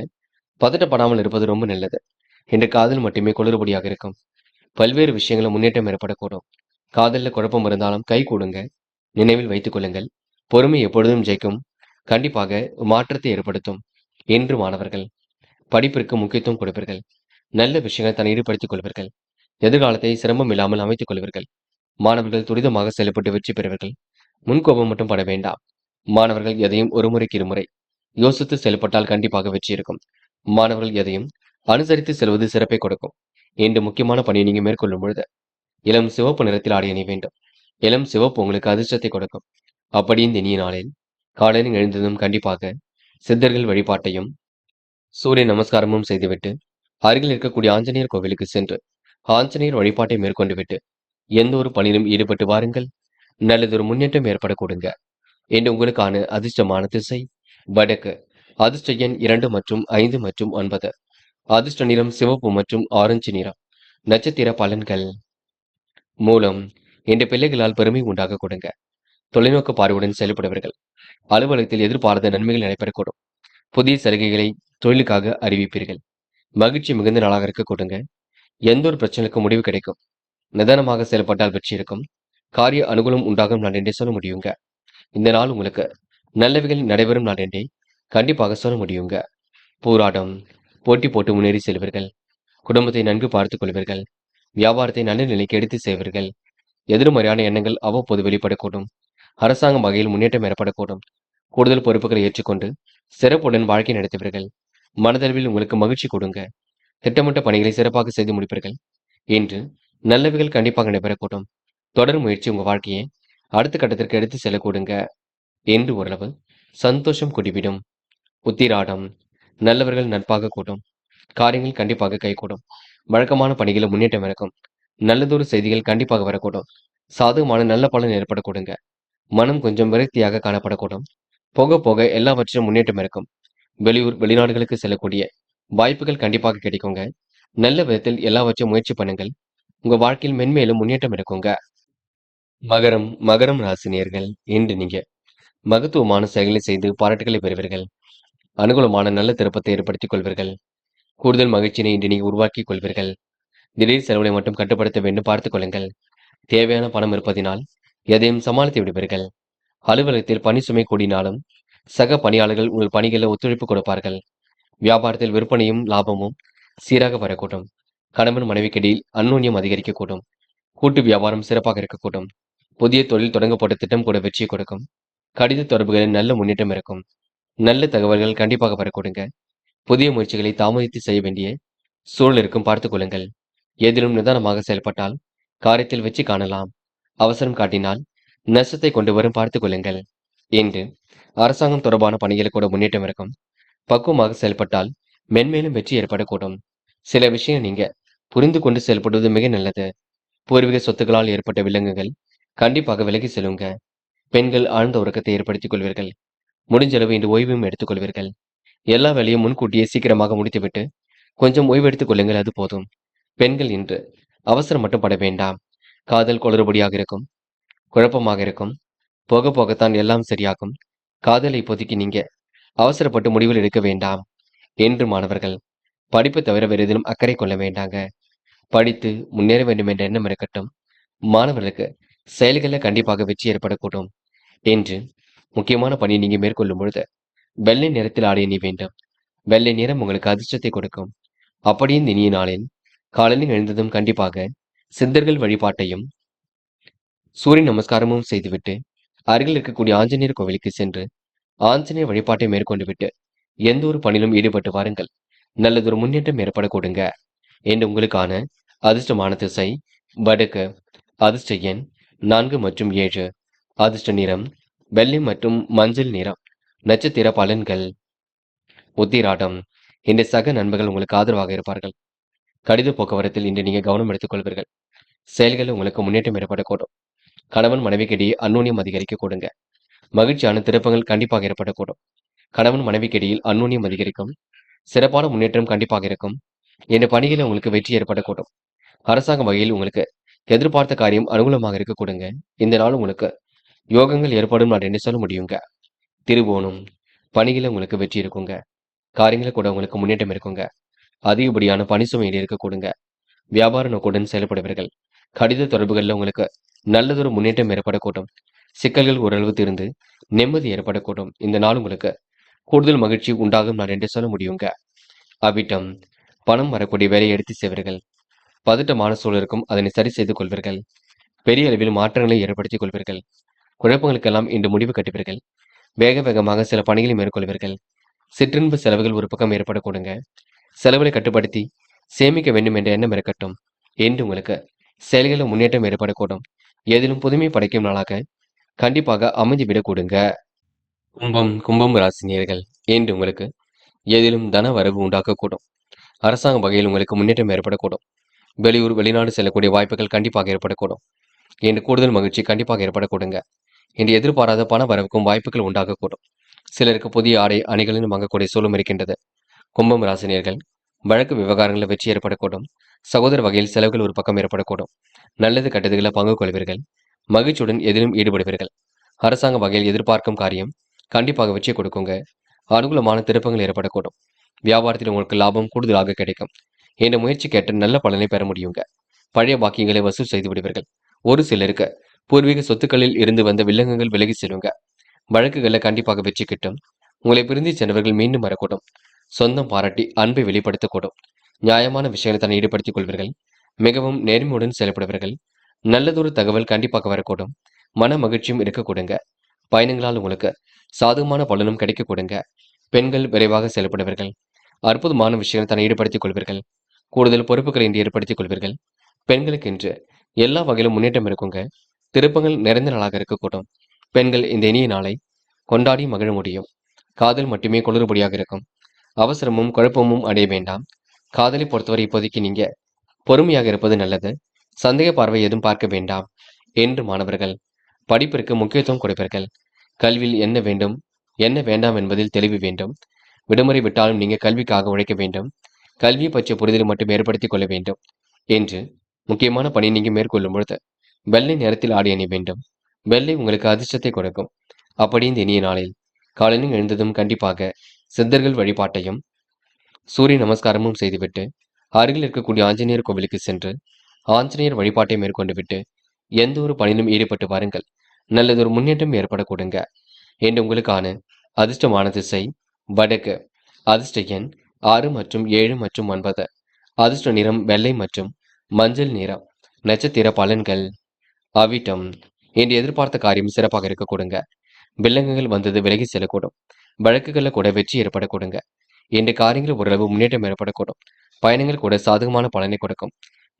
பதட்டப்படாமல் இருப்பது ரொம்ப நல்லது. இன்று காதல் மட்டுமே குளறுபடியாக இருக்கும். பல்வேறு விஷயங்களும் முன்னேற்றம் ஏற்படக்கூடும். காதலில் குழப்பம் இருந்தாலும் கை கூடுங்க. நினைவில் வைத்துக் கொள்ளுங்கள். பொறுமை எப்பொழுதும் ஜெயிக்கும். கண்டிப்பாக மாற்றத்தை ஏற்படுத்தும். இன்று மாணவர்கள் படிப்பிற்கு முக்கியத்துவம் கொடுப்பீர்கள். நல்ல விஷயங்களை தன்னை ஈடுபடுத்திக் கொள்வீர்கள். எதிர்காலத்தை சிரமம் இல்லாமல் அமைத்துக் கொள்வீர்கள். மாணவர்கள் துரிதமாக செயல்பட்டு வெற்றி பெறுவீர்கள். முன்கோபம் மட்டும் பட வேண்டாம். மாணவர்கள் எதையும் ஒரு முறைக்கு இருமுறை யோசித்து செயல்பட்டால் கண்டிப்பாக வெற்றி இருக்கும். மாணவர்கள் எதையும் அனுசரித்து செல்வது சிறப்பை கொடுக்கும். இன்று முக்கியமான பணியை நீங்க மேற்கொள்ளும் பொழுது இளம் சிவப்பு நிறத்தில் ஆடை அணிய வேண்டும். இளம் சிவப்பு உங்களுக்கு அதிர்ஷ்டத்தை கொடுக்கும். அப்படி இந்த இனிய நாளில் காலையில் எழுந்ததும் கண்டிப்பாக சித்தர்கள் வழிபாட்டையும் சூரிய நமஸ்காரமும் செய்துவிட்டு அருகில் இருக்கக்கூடிய ஆஞ்சநேயர் கோவிலுக்கு சென்று ஆஞ்சநேயர் வழிபாட்டை மேற்கொண்டு விட்டு எந்த ஒரு பணியிலும் ஈடுபட்டு வாருங்கள். நல்லதொரு முன்னேற்றம் ஏற்பட கொடுங்க. இன்று உங்களுக்கான அதிர்ஷ்டமான திசை வடக்கு. அதிர்ஷ்ட எண் 2 மற்றும் 5 மற்றும் 9. அதிர்ஷ்ட நிறம் சிவப்பு மற்றும் ஆரஞ்சு நிறம். நட்சத்திர பலன்கள். மூலம் இன்று பிள்ளைகளால் பெருமை உண்டாக கொடுங்க. தொலைநோக்கு பார்வையுடன் செயல்படுவீர்கள். அலுவலகத்தில் எதிர்பாராத நன்மைகள் நடைபெறக்கூடும். புதிய சலுகைகளை தொழிலுக்காக அறிவிப்பீர்கள். மகிழ்ச்சி மிகுந்த நாளாக இருக்க கொடுங்க. எந்த ஒரு பிரச்சனைக்கும் முடிவு கிடைக்கும். நிதானமாக செயல்பட்டால் வெற்றி இருக்கும். காரிய அனுகூலம் உண்டாகும் நாள் என்றே சொல்ல முடியுங்க. இந்த நாள் உங்களுக்கு நல்லவைகள் நடைபெறும் நாள் என்றே கண்டிப்பாக சொல்ல முடியுங்க. போராட்டம் போட்டி போட்டு முன்னேறி செல்வீர்கள். குடும்பத்தை நன்கு பார்த்துக் கொள்வீர்கள். வியாபாரத்தை நல்ல நிலைக்கு எடுத்து செய்வீர்கள். எதிர்மறையான எண்ணங்கள் அவ்வப்போது வெளிப்படக்கூடும். அரசாங்கம் வகையில் முன்னேற்றம் ஏற்படக்கூடும். கூடுதல் பொறுப்புகளை ஏற்றுக்கொண்டு சிறப்புடன் வாழ்க்கை நடத்துவீர்கள். மனதளவில் உங்களுக்கு மகிழ்ச்சி கொடுங்க. திட்டமிட்ட பணிகளை சிறப்பாக செய்து முடிப்பீர்கள். இன்று நல்லவைகள் கண்டிப்பாக நடைபெறக்கூடும். தொடர் முயற்சி உங்க வாழ்க்கையை அடுத்த கட்டத்திற்கு எடுத்து செல்லக்கூடுங்க. என்று ஓரளவு சந்தோஷம் குடிவிடும். உத்திராடம் நல்லவர்கள் நட்பாக கூடும். காரியங்கள் கண்டிப்பாக கைகூடும். வழக்கமான பணிகளில் முன்னேற்றம் இருக்கும். நல்லதொரு செய்திகள் கண்டிப்பாக வரக்கூடும். சாதகமான நல்ல பலன் ஏற்படக்கூடுங்க. மனம் கொஞ்சம் விரக்தியாக காணப்படக்கூடும். போக போக எல்லாவற்றிலும் முன்னேற்றம் இருக்கும். வெளியூர் வெளிநாடுகளுக்கு செல்லக்கூடிய வாய்ப்புகள் கண்டிப்பாக கிடைக்குங்க. நல்ல விதத்தில் எல்லாவற்றையும் முயற்சி பண்ணுங்கள். உங்க வாழ்க்கையில் மென்மேலும் முன்னேற்றம் இருக்குங்க. மகரம் ராசினியர்கள் இன்று நீங்க மகத்துவமான செயல்களை செய்து பாராட்டுகளை பெறுவீர்கள். அனுகூலமான நல்ல திருப்பத்தை ஏற்படுத்திக் கொள்வீர்கள். கூடுதல் மகிழ்ச்சியினை இன்று நீங்கள் உருவாக்கிக் கொள்வீர்கள். திடீர் செலவுகளை மட்டும் கட்டுப்படுத்த வேண்டும், பார்த்துக் கொள்ளுங்கள். தேவையான பணம் இருப்பதினால் எதையும் சமாளித்து விடுவீர்கள். அலுவலகத்தில் பணி சுமை கூடினாலும் சக பணியாளர்கள் உங்கள் பணிகளில் ஒத்துழைப்பு கொடுப்பார்கள். வியாபாரத்தில் விற்பனையும் லாபமும் சீராக வரக்கூடும். கணவன் மனைவிக்கிடையில் அந்யோன்யம் அதிகரிக்கக்கூடும். கூட்டு வியாபாரம் சிறப்பாக இருக்கக்கூடும். புதிய தொழில் தொடங்கப்பட்ட திட்டம் கூட வெற்றி கொடுக்கும். கடித தொடர்புகளில் நல்ல முன்னேற்றம் இருக்கும். நல்ல தகவல்கள் கண்டிப்பாக வரக்கூடுங்க. புதிய முயற்சிகளை தாமதித்து செய்ய வேண்டிய சூழல் இருக்கும், பார்த்துக் கொள்ளுங்கள். ஏதிலும் நிதானமாக செயல்பட்டால் காரியத்தில் வெற்றி காணலாம். அவசரம் காட்டினால் நஷ்டத்தை கொண்டு வரும், பார்த்துக் கொள்ளுங்கள். என்று அரசாங்கம் தொடர்பான பணிகளில் கூட முன்னேற்றம் இருக்கும். பக்குவமாக செயல்பட்டால் மென்மேலும் வெற்றி ஏற்படக்கூடும். சில விஷயம் நீங்க புரிந்து கொண்டு செயல்படுவது மிக நல்லது. பூர்வீக சொத்துக்களால் ஏற்பட்ட விலங்குகள் கண்டிப்பாக விலகி செல்லுங்க. பெண்கள் ஆழ்ந்த உறக்கத்தை ஏற்படுத்திக் கொள்வீர்கள். முடிஞ்சளவு இன்று ஓய்வும் எடுத்துக் கொள்வீர்கள். எல்லா வேலையும் முன்கூட்டியே சீக்கிரமாக முடித்துவிட்டு கொஞ்சம் ஓய்வெடுத்துக் கொள்ளுங்கள், அது போதும். பெண்கள் இன்று அவசரம் மட்டும் பட வேண்டாம். காதல் குளறுபடியாக இருக்கும். குழப்பமாக இருக்கும். போக போகத்தான் எல்லாம் சரியாகும். காதலை இப்போதைக்கு நீங்க அவசரப்பட்டு முடிவில் எடுக்க வேண்டாம். என்று மாணவர்கள் படிப்பு தவிர வேறு எதிலும் அக்கறை கொள்ள வேண்டாங்க. படித்து முன்னேற வேண்டும் என்ற எண்ணம் இருக்கட்டும். மாணவர்களுக்கு செயல்களில் கண்டிப்பாக வெற்றி ஏற்படக்கூடும். என்று முக்கியமான பணியை நீங்க மேற்கொள்ளும் பொழுது வெள்ளை நிறத்தில் ஆடை அணிய வேண்டும். வெள்ளை நிறம் உங்களுக்கு அதிர்ஷ்டத்தை கொடுக்கும். அப்படியே இந்த இனிய நாளில் காலையில் எழுந்ததும் கண்டிப்பாக சித்தர்கள் வழிபாட்டையும் சூரிய நமஸ்காரமும் செய்துவிட்டு அருகில் இருக்கக்கூடிய ஆஞ்சநேயர் கோவிலுக்கு சென்று ஆஞ்சநேயர் வழிபாட்டை மேற்கொண்டு விட்டு எந்த ஒரு பணியிலும் ஈடுபட்டு வாருங்கள். நல்லதொரு முன்னேற்றம் ஏற்பட கொடுங்க. என்று உங்களுக்கான அதிர்ஷ்டமான திசை வடக்கு. அதிர்ஷ்ட எண் 4 மற்றும் 7. அதிர்ஷ்ட நிறம் வெள்ளை மற்றும் மஞ்சள் நிறம். நட்சத்திர பலன்கள். உத்திராடம் இன்று சக நண்பர்கள் உங்களுக்கு ஆதரவாக இருப்பார்கள். கடித போக்குவரத்தில் இன்று நீங்க கவனம் எடுத்துக் கொள்வீர்கள். செயல்களில் உங்களுக்கு முன்னேற்றம் ஏற்படக்கூடும். கணவன் மனைவிக்கிடையே அந்யோன்யம் அதிகரிக்க கூடுங்க. மகிழ்ச்சியான திருப்பங்கள் கண்டிப்பாக ஏற்படக்கூடும். கணவன் மனைவிக்கிடையில் அந்யோன்யம் அதிகரிக்கும். சிறப்பான முன்னேற்றம் கண்டிப்பாக இருக்கும். இந்த பணிகளில் உங்களுக்கு வெற்றி ஏற்படக்கூடும். அரசாங்க வகையில் உங்களுக்கு எதிர்பார்த்த காரியம் அனுகூலமாக இருக்க கூடுங்க. இந்த நாள் உங்களுக்கு யோகங்கள் ஏற்படும் நாள் என்று சொல்ல முடியுங்க. திருவோணம் பணிகளில் உங்களுக்கு வெற்றி இருக்குங்க. காரியங்களில் கூட உங்களுக்கு முன்னேற்றம் இருக்குங்க. அதிகப்படியான பணி சுமையில் இருக்கக்கூடுங்க. வியாபார நோக்குடன் செயல்படுவீர்கள். கடித தொடர்புகளில் உங்களுக்கு நல்லதொரு முன்னேற்றம் ஏற்படக்கூடும். சிக்கல்கள் ஓரளவு தீர்ந்து நிம்மதி ஏற்படக்கூடும். இந்த நாள் உங்களுக்கு கூடுதல் மகிழ்ச்சி உண்டாகும் நாள் என்று சொல்ல முடியுங்க. அவ்விட்டம் பணம் வரக்கூடிய வேலையை எடுத்து செய்வீர்கள். பதட்டமான சூழலுக்கும் அதனை சரி செய்து கொள்வீர்கள். பெரிய அளவில் மாற்றங்களை ஏற்படுத்திக் கொள்வீர்கள். குழப்பங்களுக்கெல்லாம் இன்று முடிவு கட்டுவீர்கள். வேக வேகமாக சில பணிகளை மேற்கொள்வீர்கள். சிற்றின்ப செலவுகள் ஒரு பக்கம் ஏற்படக்கூடுங்க. செலவுகளை கட்டுப்படுத்தி சேமிக்க வேண்டும் என்ற எண்ணம் இருக்கட்டும். என்று உங்களுக்கு செயல்களில் முன்னேற்றம் ஏற்படக்கூடும். எதிலும் புதுமை படைக்கும் நாளாக கண்டிப்பாக அமைந்துவிடக் கூடுங்க. கும்பம் ராசினியர்கள் என்று உங்களுக்கு எதிலும் தன வரவு உண்டாக்கக்கூடும். அரசாங்க வகையில் உங்களுக்கு முன்னேற்றம் ஏற்படக்கூடும். வெளியூர் வெளிநாடு செல்லக்கூடிய வாய்ப்புகள் கண்டிப்பாக ஏற்படக்கூடும். என்று கூடுதல் மகிழ்ச்சி கண்டிப்பாக ஏற்படக்கூடுங்க. என்று எதிர்பாராத பண வரவுக்கும் வாய்ப்புகள் உண்டாகக்கூடும். சிலருக்கு புதிய ஆடை அணிகளிலும் வாங்கக்கூடிய சூழலும் இருக்கின்றது. கும்பம் ராசினியர்கள் வழக்கு விவகாரங்களில் வெற்றி ஏற்படக்கூடும். சகோதர வகையில் செலவுகள் ஒரு பக்கம் ஏற்படக்கூடும். நல்லது கெட்டதுகளை பங்கு கொள்வீர்கள். மகிழ்ச்சியுடன் எதிலும் ஈடுபடுவீர்கள். அரசாங்க வகையில் எதிர்பார்க்கும் காரியம் கண்டிப்பாக வெற்றி கொடுக்குங்க. அனுகூலமான திருப்பங்கள் ஏற்படக்கூடும். வியாபாரத்தில் உங்களுக்கு லாபம் கூடுதலாக கிடைக்கும். என்ற முயற்சி கேட்டு நல்ல பலனை பெற முடியுங்க. பழைய பாக்கியங்களை வசூல் செய்து விடுவீர்கள். ஒரு சிலருக்கு பூர்வீக சொத்துக்களில் இருந்து வந்த வில்லங்கங்கள் விலகி செல்லுங்க. வழக்குகளில் கண்டிப்பாக வெற்றி கிட்டும். உங்களை பிரிந்து சென்றவர்கள் மீண்டும் வரக்கூடும். சொந்தம் பாராட்டி அன்பை வெளிப்படுத்தக்கூடும். நியாயமான விஷயங்களை தன்னை ஈடுபடுத்திக் கொள்வீர்கள். மிகவும் நேர்மையுடன் செயல்படுவீர்கள். நல்லதொரு தகவல் கண்டிப்பாக வரக்கூடும். மன மகிழ்ச்சியும் இருக்கக்கூடுங்க. பயணங்களால் உங்களுக்கு சாதகமான பலனும் கிடைக்க கூடுங்க. பெண்கள் விரைவாக செயல்படுவீர்கள். அற்புதமான விஷயங்களை தன்னை ஈடுபடுத்திக் கொள்வீர்கள். கூடுதல் பொறுப்புகளை இன்று ஏற்படுத்திக் கொள்வீர்கள். பெண்களுக்கு இன்று எல்லா வகையிலும் முன்னேற்றம் இருக்குங்க. திருப்பங்கள் நிறைந்த நாளாக இருக்கக்கூடும். பெண்கள் இந்த இனிய நாளை கொண்டாடி மகிழ முடியும். காதல் மட்டுமே குளறுபடியாக இருக்கும். அவசரமும் குழப்பமும் அடைய வேண்டாம். காதலை பொறுத்தவரை இப்போதைக்கு நீங்க பொறுமையாக இருப்பது நல்லது. சந்தேக பார்வை எதுவும் பார்க்க வேண்டாம். என்று மாணவர்கள் படிப்பிற்கு முக்கியத்துவம் கொடுப்பீர்கள். கல்வியில் என்ன வேண்டும் என்ன வேண்டாம் என்பதில் தெளிவு வேண்டும். விடுமுறை விட்டாலும் நீங்க கல்விக்காக உழைக்க வேண்டும். கல்வியை பற்றிய புரிதலை மட்டும் ஏற்படுத்திக் கொள்ள வேண்டும். என்று முக்கியமான பணி நீங்க மேற்கொள்ளும் பொழுது வெள்ளை நேரத்தில் ஆடை அணிய வேண்டும். வெள்ளை உங்களுக்கு அதிர்ஷ்டத்தை கொடுக்கும். அப்படி இந்த இனிய நாளில் காலையில் எழுந்ததும் கண்டிப்பாக சித்தர்கள் வழிபாட்டையும் சூரிய நமஸ்காரமும் செய்துவிட்டு அருகில் இருக்கக்கூடிய ஆஞ்சநேயர் கோவிலுக்கு சென்று ஆஞ்சநேயர் வழிபாட்டை மேற்கொண்டு விட்டு எந்த ஒரு பணியிலும் ஈடுபட்டு வாருங்கள். நல்லதொரு முன்னேற்றம் ஏற்படக்கூடுங்க. என்று உங்களுக்கான அதிர்ஷ்டமான திசை வடக்கு. அதிர்ஷ்ட எண் 6 மற்றும் 7 மற்றும் 9. அதிர்ஷ்ட நிறம் வெள்ளை மற்றும் மஞ்சள் நிறம். நட்சத்திர பலன்கள். அவிட்டம் என்று எதிர்பார்த்த காரியம் சிறப்பாக இருக்கக்கூடுங்க. வில்லங்கங்கள் வந்தது விலகி செல்லக்கூடும். வழக்குகளில் கூட வெற்றி ஏற்படக்கூடுங்க. இந்த காரியங்கள் ஓரளவு முன்னேற்றம் ஏற்படக்கூடும். பயணங்கள் கூட சாதகமான பலனை கொடுக்கும்.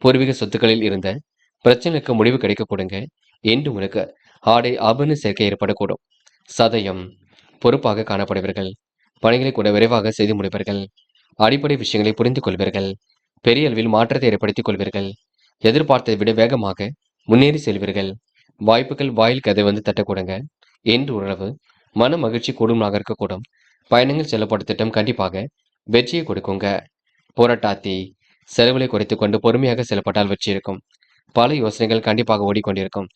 பூர்வீக சொத்துக்களில் இருந்த பிரச்சனைக்கு முடிவு கிடைக்க கொடுங்க. என்று உங்களுக்கு ஆடை ஆபரண சேர்க்கை ஏற்படக்கூடும். சதயம் பொறுப்பாக காணப்படுவீர்கள். பணிகளை கூட விரைவாக செய்து முடிப்பீர்கள். அடிப்படை விஷயங்களை புரிந்து கொள்வீர்கள். பெரிய அளவில் மாற்றத்தை ஏற்படுத்திக் கொள்வீர்கள். எதிர்பார்த்ததை விட வேகமாக முன்னேறி செல்வீர்கள். வாய்ப்புகள் வாயில் கதை வந்து தட்டக்கூடுங்க. என்று உறவு மன மகிழ்ச்சி கூடுமாக இருக்கக்கூடும். பயணங்கள் செல்லப்பட்ட திட்டம் கண்டிப்பாக வெற்றியை கொடுக்குங்க. போராட்டாத்தி செலவுகளை குறைத்துக் கொண்டு பொறுமையாக செல்லப்பட்டால் வெற்றி இருக்கும். பல யோசனைகள் கண்டிப்பாக ஓடிக்கொண்டிருக்கும்.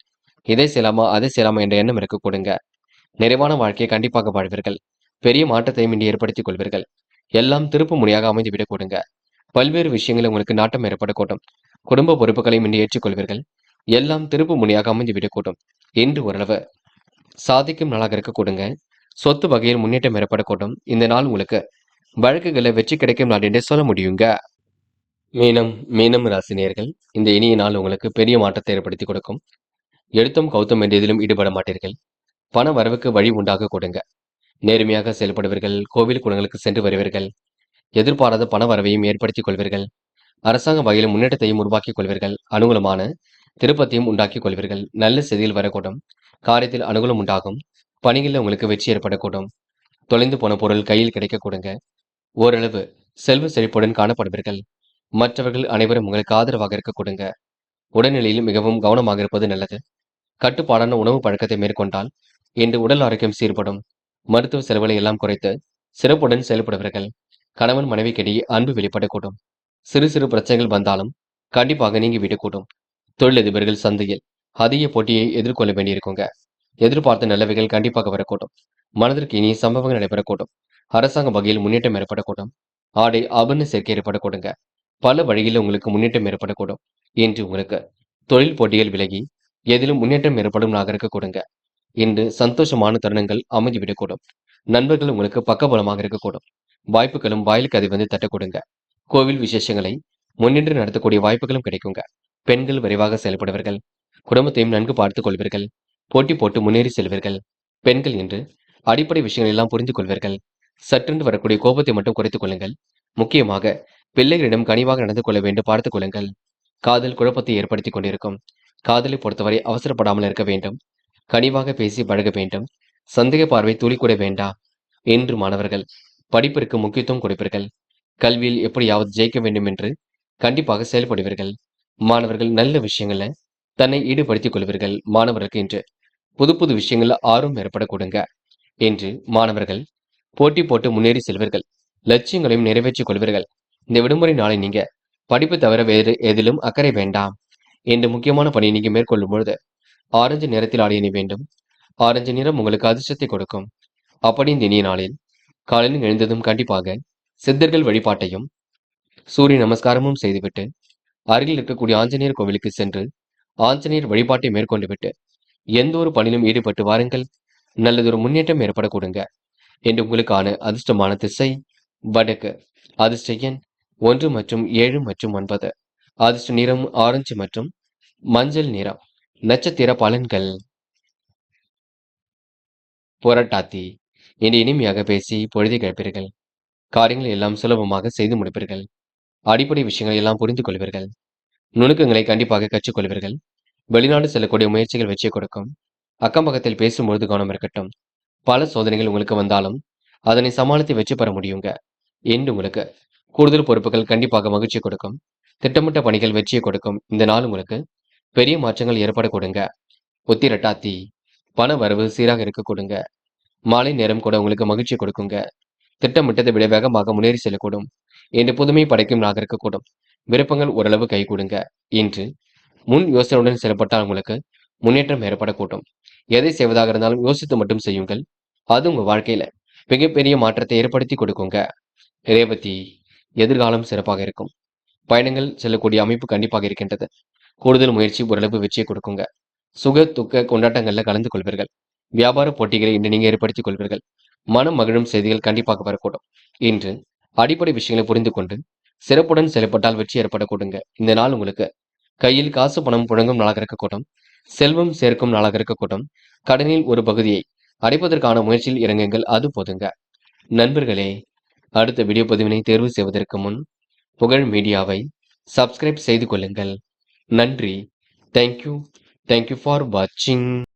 இதை செய்யலாமா அதை செய்யலாமா என்ற எண்ணம் இருக்க கொடுங்க. நிறைவான வாழ்க்கையை கண்டிப்பாக வாழ்வீர்கள். பெரிய மாற்றத்தையும் இன்று ஏற்படுத்திக் கொள்வீர்கள். எல்லாம் திருப்பு முனையாக அமைந்துவிடக் கொடுங்க. பல்வேறு விஷயங்கள் உங்களுக்கு நாட்டம் ஏற்படக்கூடும். குடும்ப பொறுப்புகளையும் இன்று ஏற்றுக்கொள்வீர்கள். எல்லாம் திருப்பு முனையாக அமைந்துவிடக்கூடும். என்று ஓரளவு சாதிக்கும் நாளாக இருக்க கொடுங்க. சொத்து வகையில் முன்னேற்றம் ஏற்படக்கூடும். இந்த நாள் உங்களுக்கு வழக்குகளை வெற்றி கிடைக்கும் நாள் என்றே சொல்ல முடியுங்க. மீனம் ராசினியர்கள் இந்த இனிய நாள் உங்களுக்கு பெரிய மாற்றத்தை ஏற்படுத்தி கொடுக்கும். எழுத்தும் கௌத்தம் என்ற எதிலும் ஈடுபட மாட்டீர்கள். பண வரவுக்கு வழி உண்டாக கொடுங்க. நேர்மையாக செயல்படுவீர்கள். கோவில் குளங்களுக்கு சென்று வருவீர்கள். எதிர்பாராத பண வரவையும் ஏற்படுத்திக் கொள்வீர்கள். அரசாங்க வகையில் முன்னேற்றத்தையும் உருவாக்கிக் கொள்வீர்கள். அனுகூலமான திருப்பத்தையும் உண்டாக்கிக் கொள்வீர்கள். நல்ல செய்தியில் வரக்கூடும். காரியத்தில் அனுகூலம் உண்டாகும். பணிகளில் உங்களுக்கு வெற்றி ஏற்படக்கூடும். தொலைந்து போன பொருள் கையில் கிடைக்க கொடுங்க. ஓரளவு செல்வ செழிப்புடன் காணப்படுவீர்கள். மற்றவர்கள் அனைவரும் உங்களுக்கு ஆதரவாக இருக்க கொடுங்க. உடல்நிலையில் மிகவும் கவனமாக இருப்பது நல்லது. கட்டுப்பாடான உணவு பழக்கத்தை மேற்கொண்டால் இன்று உடல் ஆரோக்கியம் சீர்படும். மருத்துவ செலவுகளை எல்லாம் குறைத்து சிறப்புடன் செயல்படுவீர்கள். கணவன் மனைவிக்கிடையே அன்பு வெளிப்படக்கூடும். சிறு சிறு பிரச்சனைகள் வந்தாலும் கண்டிப்பாக நீங்கி விடக்கூடும். தொழிலதிபர்கள் சந்தையில் அதிக போட்டியை எதிர்கொள்ள வேண்டியிருக்குங்க. எதிர்பார்த்த நல்லவைகள் கண்டிப்பாக வரக்கூடும். மனதிற்கு இனிய சம்பவங்கள் நடைபெறக்கூடும். அரசாங்க வகையில் முன்னேற்றம் ஏற்படக்கூடும். ஆடை ஆபரண சேர்க்கை ஏற்படக்கூடுங்க. பல வழிகளில் உங்களுக்கு முன்னேற்றம் ஏற்படக்கூடும். இன்று உங்களுக்கு தொழில் போட்டிகள் விலகி எதிலும் முன்னேற்றம் ஏற்படும் நாளாக இருக்கக்கூடுங்க. இன்று சந்தோஷமான தருணங்கள் அமைந்துவிடக்கூடும். நண்பர்கள் உங்களுக்கு பக்கபலமாக இருக்கக்கூடும். வாய்ப்புகளும் வாயிலுக்கு அதை வந்து தட்டக்கூடுங்க. கோவில் விசேஷங்களை முன்னின்று நடத்தக்கூடிய வாய்ப்புகளும் கிடைக்குங்க. பெண்கள் விரைவாக செயல்படுவீர்கள். குடும்பத்தையும் நன்கு பார்த்துக் கொள்வீர்கள். போட்டி போட்டு முன்னேறி செல்வீர்கள். பெண்கள் என்று அடிப்படை விஷயங்கள் எல்லாம் புரிந்து கொள்வீர்கள். சற்றென்று வரக்கூடிய கோபத்தை மட்டும் குறைத்துக் கொள்ளுங்கள். முக்கியமாக பிள்ளைகளிடம் கனிவாக நடந்து கொள்ள வேண்டும் பார்த்துக் கொள்ளுங்கள். காதல் குழப்பத்தை ஏற்படுத்திக் கொண்டிருக்கும். காதலை பொறுத்தவரை அவசரப்படாமல் இருக்க வேண்டும். கனிவாக பேசி பழக வேண்டும். சந்தேக பார்வை துளி கூட வேண்டாம். என்று மாணவர்கள் படிப்பிற்கு முக்கியத்துவம் கொடுப்பீர்கள். கல்வியில் எப்படியாவது ஜெயிக்க வேண்டும் என்று கண்டிப்பாக செயல்படுவீர்கள். மாணவர்கள் நல்ல விஷயங்கள்ல தன்னை ஈடுபடுத்திக் கொள்வீர்கள். மாணவர்களுக்கு இன்று புது புது விஷயங்கள்ல ஆர்வம் ஏற்படக்கூடுங்க. என்று மாணவர்கள் போட்டி போட்டு முன்னேறி செல்வீர்கள். லட்சியங்களையும் நிறைவேற்றிக் கொள்வீர்கள். இந்த விடுமுறை நாளை நீங்க படிப்பு தவிர வேறு எதிலும் அக்கறை வேண்டாம். என்று முக்கியமான பணியை நீங்க மேற்கொள்ளும் பொழுது ஆரஞ்சு நிறத்தில் ஆடை அணி வேண்டும். ஆரஞ்சு நிறம் உங்களுக்கு அதிர்ஷ்டத்தை கொடுக்கும். அப்படி இந்த இனிய நாளில் காலையில் எழுந்ததும் கண்டிப்பாக சித்தர்கள் வழிபாட்டையும் சூரிய நமஸ்காரமும் செய்துவிட்டு அருகில் இருக்கக்கூடிய ஆஞ்சநேயர் கோவிலுக்கு சென்று ஆஞ்சநேயர் வழிபாட்டை மேற்கொண்டு விட்டு எந்த ஒரு பணியிலும் ஈடுபட்டு வாருங்கள். நல்லதொரு முன்னேற்றம் ஏற்படக்கூடுங்க. என்று உங்களுக்கான அதிர்ஷ்டமான திசை வடக்கு. அதிர்ஷ்ட எண் 1 மற்றும் 7 மற்றும் 9. அதிர்ஷ்ட நிறம் ஆரஞ்சு மற்றும் மஞ்சள் நிறம். நட்சத்திர பலன்கள். புரட்டாதி. இன்று இனிமையாக பேசி பொழுதை கழிப்பீர்கள். காரியங்களை எல்லாம் சுலபமாக செய்து முடிப்பீர்கள். அடிப்படை விஷயங்களை எல்லாம் புரிந்து கொள்வீர்கள். நுணுக்கங்களை கண்டிப்பாக கற்றுக்கொள்வீர்கள். வெளிநாடு செல்லக்கூடிய முயற்சிகள் வெற்றி கொடுக்கும். அக்கம் பக்கத்தில் பேசும்பொழுது கவனம் இருக்கட்டும். பல சோதனைகள் உங்களுக்கு வந்தாலும் அதனை சமாளித்து வெற்றி பெற முடியுங்க. என்று உங்களுக்கு கூடுதல் பொறுப்புகள் கண்டிப்பாக மகிழ்ச்சி கொடுக்கும். திட்டமிட்ட பணிகள் வெற்றியை கொடுக்கும். இந்த நாள் உங்களுக்கு பெரிய மாற்றங்கள் ஏற்பட கொடுங்க. உத்திரட்டாதி. பண வரவு சீராக இருக்க கொடுங்க. மாலை நேரம் கூட உங்களுக்கு மகிழ்ச்சி கொடுக்குங்க. திட்டமிட்டதை விட வேகமாக முன்னேறி செல்லக்கூடும். இன்று புதுமை படைக்கும் நாளாக இருக்கக்கூடும். விருப்பங்கள் ஓரளவு கை கொடுங்க. இன்று முன் யோசனையுடன் செயல்பட்டால் உங்களுக்கு முன்னேற்றம் ஏற்படக்கூடும். எதை செய்வதாக இருந்தாலும் யோசித்து மட்டும் செய்யுங்கள். அது உங்க வாழ்க்கையில மிகப்பெரிய மாற்றத்தை ஏற்படுத்தி கொடுக்குங்க. ரேவதி. எதிர்காலம் சிறப்பாக இருக்கும். பயணங்கள் செல்லக்கூடிய அமைப்பு கண்டிப்பாக இருக்கின்றது. கூடுதல் முயற்சி ஓரளவு வெற்றியை கொடுக்குங்க. சுக துக்க கொண்டாட்டங்கள்ல கலந்து கொள்வீர்கள். வியாபார போட்டிகளை இன்று நீங்க ஏற்படுத்திக் கொள்வீர்கள். மனம் மகிழும் செய்திகள் கண்டிப்பாக வரக்கூடும். இன்று அடிப்படை விஷயங்களை புரிந்து கொண்டு சிறப்புடன் செயல்பட்டால் வெற்றி ஏற்படக்கூடுங்க. இந்த நாள் உங்களுக்கு கையில் காசு பணம் புழங்கும் நாளாக இருக்கக்கூடும். செல்வம் சேர்க்கும் நாளாக இருக்கக்கூடும். கடனில் ஒரு பகுதியை அடைப்பதற்கான முயற்சியில் இறங்குங்கள். அது போதுங்க. நண்பர்களே, அடுத்த வீடியோ பதிவினை தேர்வு செய்வதற்கு முன் புகழ் மீடியாவை சப்ஸ்கிரைப் செய்து கொள்ளுங்கள். நன்றி. தேங்க்யூ ஃபார் வாட்சிங்.